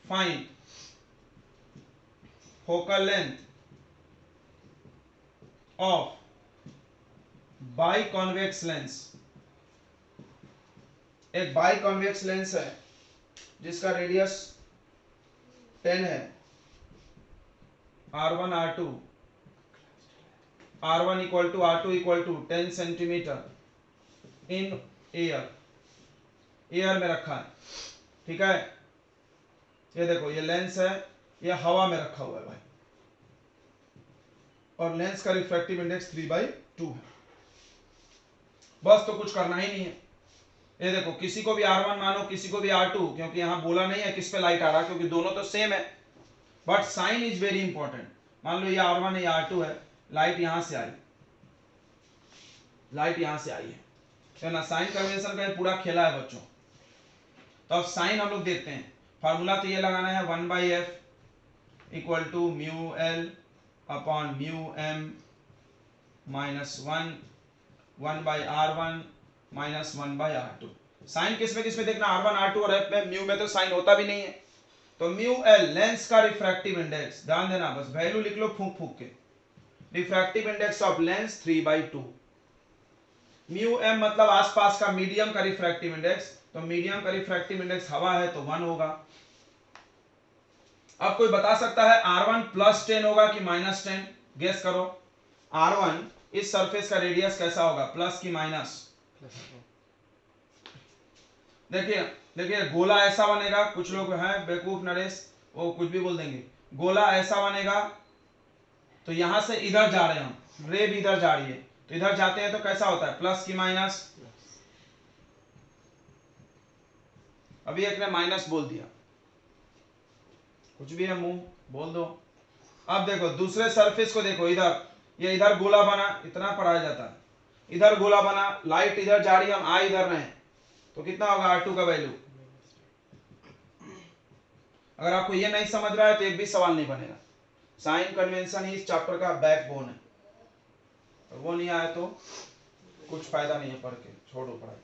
find focal length of biconvex lens. एक बाइकॉन्वेक्स लेंस है जिसका रेडियस 10 है, R1 R2, R1 equal to R2 equal to 10 centimetre in air, air में रखा है, ठीक है। ये देखो ये लेंस है, ये हवा में रखा हुआ है भाई, और लेंस का रिफ्रैक्टिव इंडेक्स 3/2 है। बस तो कुछ करना ही नहीं है। ये देखो किसी को भी R1 मानो, किसी को भी R2, क्योंकि यहां बोला नहीं है किस पे लाइट आ रहा, क्योंकि दोनों तो सेम है, but sign is very important. मान लो ये R1 है, ये R2 है, लाइट यहां से आई, लाइट यहां से आई है, तो ना साइन कन्वेंशन का पूरा खेला है बच्चों। तो अब साइन हम लोग देखते हैं, फार्मूला तो ये लगाना है 1/f equal to mu L upon mu M minus 1/r1 minus 1/r2। Sign किस में देखना, R1 R2 और F में, म्यू में तो साइन होता भी नहीं है, तो म्यू एल लेंस का रिफ्रैक्टिव इंडेक्स, ध्यान देना, बस वैल्यू लिख लो फूंक फूंक के, refractive index of lens 3/2, mu M मतलब आसपास का मीडियम का रिफ्रैक्टिव इंडेक्स, तो मीडियम का रिफ्रैक्टिव इंडेक्स हवा है तो 1 होगा। अब कोई बता सकता है R1 प्लस 10 होगा कि माइनस 10, गेस करो। R1 इस सरफेस का रेडियस कैसा होगा, प्लस की माइनस? देखिए देखिए गोला ऐसा बनेगा, कुछ लोग हैं बेवकूफ नरेश, वो कुछ भी बोल देंगे, गोला ऐसा बनेगा तो यहां से इधर जा रहे हैं हम, रे भी इधर जा रही है, तो इधर जाते हैं तो कैसा होता है, प्लस की माइनस। अभी एक ने माइनस बोल दिया, कुछ भी है मुंह बोल दो। अब देखो दूसरे सरफेस को देखो, इधर ये इधर गोला बना, इतना पढ़ाया जाता है, इधर गोला बना, लाइट इधर जा रही है, हम आ इधर रहे, तो कितना होगा R2 का वैल्यू? अगर आपको ये नहीं समझ रहा है तो एक भी सवाल नहीं बनेगा। साइन कन्वेंशन ही इस चैप्टर का बैकबोन है, और वो नहीं आया तो कुछ फायदा नहीं है पढ़ के, छोड़ो पढ़ाई।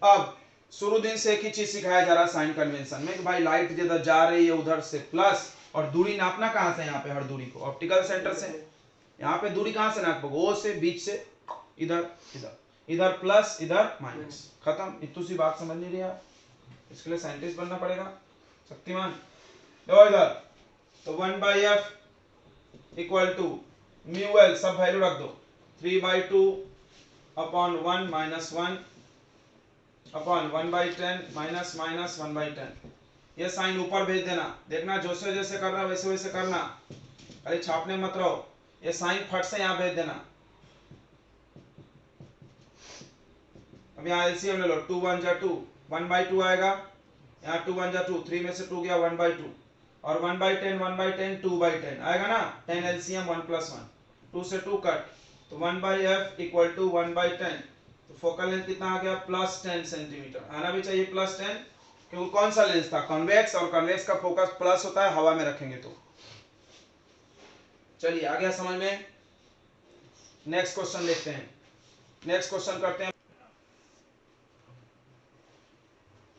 अब शुरू दिन से एक ही चीज सिखाया जा रहा है साइन कन्वेंशन में कि भाई लाइट जिधर जा रही है उधर से प्लस, और दूरी नापना कहां से, यहाँ पे हर दूरी को ऑप्टिकल सेंटर से, यहाँ पे दूरी कहां से नापोगे, ओ से, बीच से, इधर इधर, इधर प्लस इधर माइनस, खत्म। इतनी सी बात समझ नहीं रही आप, इसके लिए साइंटिस्ट बनना पड़ेगा, शक्तिमान। देखो इधर तो 1/f equal to mu L, सब वैल्यू रख दो, 3/2 upon 1 minus 1 upon 1/10 minus minus 1/10। ये साइन ऊपर भेज देना, देखना जैसे जैसे करना वैसे वैसे करना, अरे छापने मत रहो, ये साइन फट से यहाँ भेज देना। अब यहाँ एलसीएम ले लो, 2 1 जा 2, 1/2 आएगा, यहाँ 2 1 जा 2, 3 में से 2 गया 1/2, और 1/10 1/10 2/10 आएगा ना, 10 एलसीएम 1 + 1, 2 से 2 कट, तो 1/f इक्वल टू 1/10, तो फोकल लेंथ कितना आ गया, +10 सेंटीमीटर, आना भी चाहिए +10, क्योंकि कौन सा लेंस था, कॉन्वेक्स, और कॉन्वेक्स का फोकस प्लस होता है हवा में रखेंगे तो। चलिए आ गया समझ में। नेक्स्ट क्वेश्चन देखते हैं, नेक्स्ट क्वेश्चन करते हैं।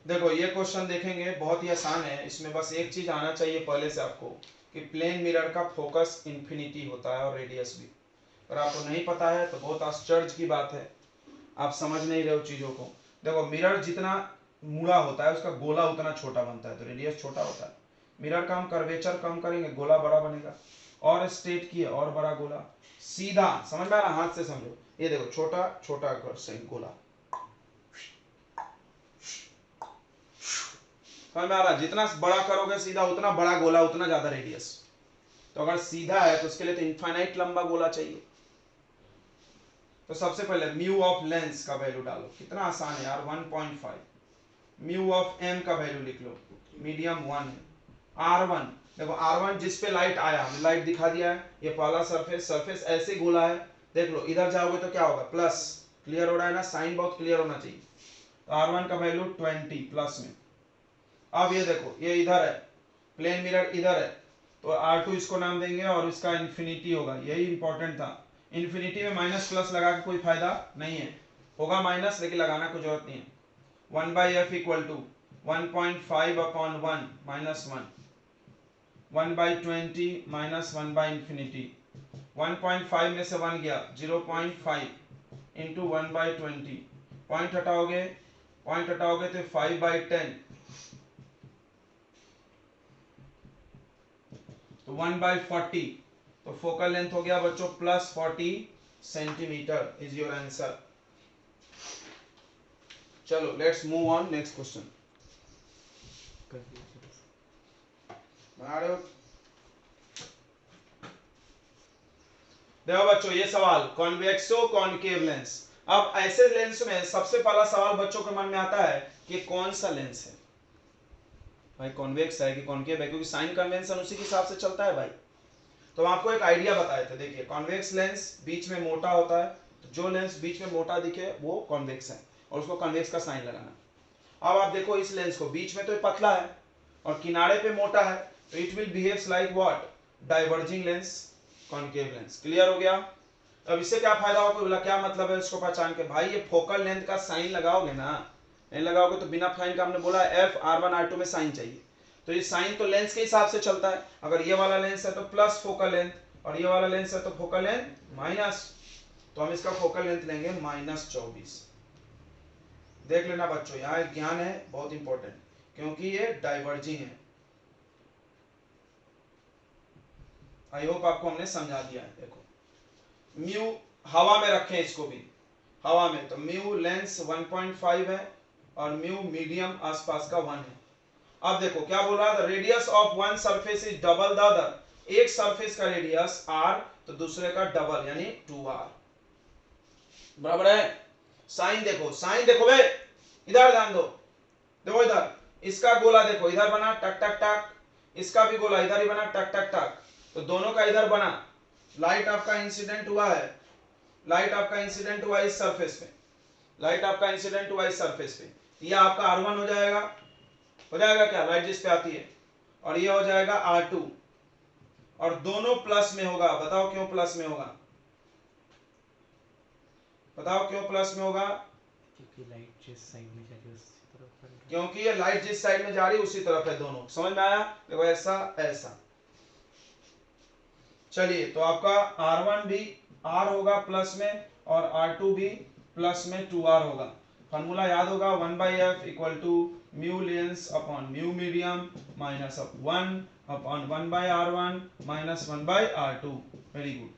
देखो ये क्वेश्चन देखेंगे, बहुत ही आसान है, इसमें बस एक चीज आना चाहिए पहले से आपको कि प्लेन मिरर का फोकस इन्फिनिटी होता है और रेडियस भी। अगर आपको नहीं पता है तो बहुत आश्चर्य की बात है, आप समझ नहीं रहे हो चीजों को। देखो मिरर जितना मुड़ा होता है उसका गोला उतना छोटा बनता है, तो रेडियस छोटा होता है। मिरर का हम कर्वेचर कम करेंगे, गोला बड़ा बनेगा, और स्ट्रेट किए और बड़ा गोला, सीधा, समझ में आ रहा, हाथ से समझो, ये देखो छोटा छोटा गोला, समझ में आ रहा, जितना बड़ा करोगे सीधा उतना बड़ा गोला उतना ज्यादा रेडियस। तो अगर सीधा है तो उसके लिए तो इनफाइनाइट लंबा गोला चाहिए। तो सबसे पहले म्यू ऑफ लेंस का वैल्यू डालो, कितना आसान है यार, 1.5। म्यू ऑफ एम का वैल्यू लिख लो, मीडियम 1 है। R1 देखो, R1 जिस पे लाइट आया, हमने लाइट दिखा दिया है, ये पहला सरफेस, सरफेस ऐसे गोला है, देख लो इधर जाओगे तो क्या होगा, प्लस, क्लियर हो रहा है ना, साइन बहुत क्लियर होना चाहिए। तो R1 का वैल्यू 20 प्लस में। अब ये देखो ये इधर है, प्लेन मिरर इधर है, तो R2 इसको नाम देंगे और इसका इन्फिनिटी होगा, यही इंपॉर्टेंट था। इन्फिनिटी में माइनस प्लस लगा के कोई फायदा नहीं है, होगा माइनस लेकिन लगाना कोई जरूरत नहीं है। 1/f equal to 1.5/1 minus 1, 1/20 minus 1/इंफिनिटी, 1.5 में से 1 गया, 0.5 इंटू 1/20, पॉइंट हटाओगे, पॉइंट हटाओगे तो 5/10, तो 1/40, तो फोकल लेंथ हो गया बच्चों plus 40 centimetre is your answer. चलो let's move on, next question बना रहे हो। देखो बच्चों ये सवाल, कॉन्वेक्सो कॉनकेव लेंस। अब ऐसे लेंस में सबसे पहला सवाल बच्चों के मन में आता है कि कौन सा लेंस है भाई, कॉन्वेक्स है कि कॉनकेव है, क्योंकि साइन कन्वेंशन उसी के हिसाब से चलता है भाई। तो हम आपको एक आइडिया बताए थे, देखिए कॉन्वेक्स लेंस बीच में मोटा होता है, तो जो लेंस बीच में मोटा दिखे वो कॉन्वेक्स है, और उसको कॉन्वेक्स का साइन लगाना। अब आप देखो इस लेंस को, बीच में तो ये पतला है और किनारे पे मोटा है, तो it will behaves like what, diverging lens, concave lens. Clear हो गया। अब इससे क्या फायदा होगा, बोला क्या मतलब है इसको पहचान के, भाई ये फोकल लेंथ का साइन लगाओगे ना, नहीं लगाओगे तो बिना साइन का, हमने बोला F R1 R2 में साइन चाहिए, तो ये साइन तो लेंस के हिसाब से चलता है। अगर ये वाला लेंस है तो प्लस फोकल लेंथ, और ये वाला लेंस है तो फोकल लेंथ माइनस, तो हम इसका फोकल लेंथ लेंगे -24। देख लेना बच्चों, यहाँ एक ज्ञान है बहुत इंपॉर्टेंट, क्योंकि ये डाइवर्जिंग है। आई होप आपको हमने समझा दिया है। देखो म्यू हवा में रखें इसको भी, हवा में तो म्यू लेंस 1.5 है और म्यू मीडियम आसपास का 1 है। अब देखो क्या बोल रहा था, radius of one surface is double the other, एक सरफेस का रेडियस r तो दूसरे का डबल यानी 2r, बराबर है। साइन देखो, साइन देखो बे, इधर ध्यान दो, देखो इधर इसका गोला देखो इधर बना टक टक टक, इसका भी गोला इधर ही बना टक टक टक, तो दोनों का इधर बना, लाइट आपका इंसिडेंट हुआ है, लाइट आपका इंसिडेंट हुआ इस सरफेस पे, लाइट आपका इंसिडेंट हुआ इस सरफेस पे, ये आपका R1 हो जाएगा, हो जाएगा क्या, लाइट जिस पे आती है, और ये हो जाएगा R2, और दोनों प्लस में होगा। बताओ क्यों प्लस में होगा, बताओ क्यों प्लस में होगा, क्योंकि लाइट जिस साइड में जा रही है उसी तरफ, क्योंकि ये लाइट जिस साइड में जा रही है उसी तरफ है, दोनों। समझ में आया, देखो ऐसा ऐसा। चलिए तो आपका R1 भी R होगा प्लस में, और R2 भी प्लस में 2R होगा। फॉर्मूला याद होगा, 1/f equal to mu lens upon mu medium minus 1 upon 1/R1 minus 1/R2। Very good.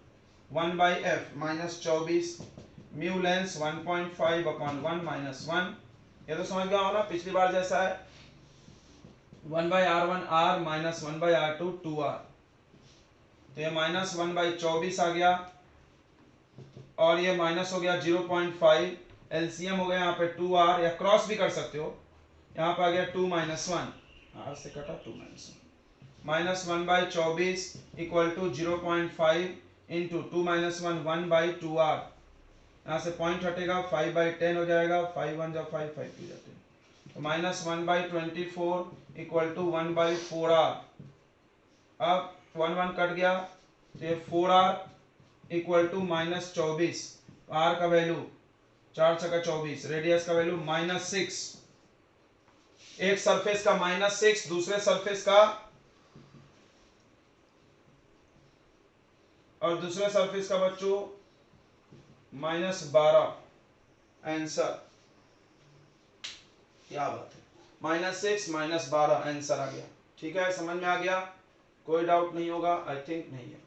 1/f -24 mu lens 1.5 upon 1 minus 1, ये तो समझ गया हो ना, पिछली बार जैसा है। 1/R1 R minus 1/R2 2R, तो ये -1/24 आ गया, और ये माइनस हो गया 0.5, एलसीएम हो गया यहाँ पे 2R, या क्रॉस भी कर सकते हो, यहाँ पे आ गया 2 - 1, R से कटा 2 - 1, -1/24 इक्वल टू 0.5 इंटू 2 - 1 1/2R, यहाँ से पॉइंट हटेगा 5/10 हो जाएगा, 5 1 जा 5 5 2 जाते हैं, -1/24 इक्वल टू 1/4r। अब 1 1 कट गया तो ये 4r इक्वल टू -24। r का वैल्यू 4 छक्का 24, रेडियस का वैल्यू -6। एक सरफेस का -6, दूसरे सरफेस का और दूसरे सरफेस का बच्चों -12। आंसर क्या बात है, -6 -12 आंसर आ गया। ठीक है, समझ में आ गया, कोई डाउट नहीं होगा, आई थिंक नहीं है।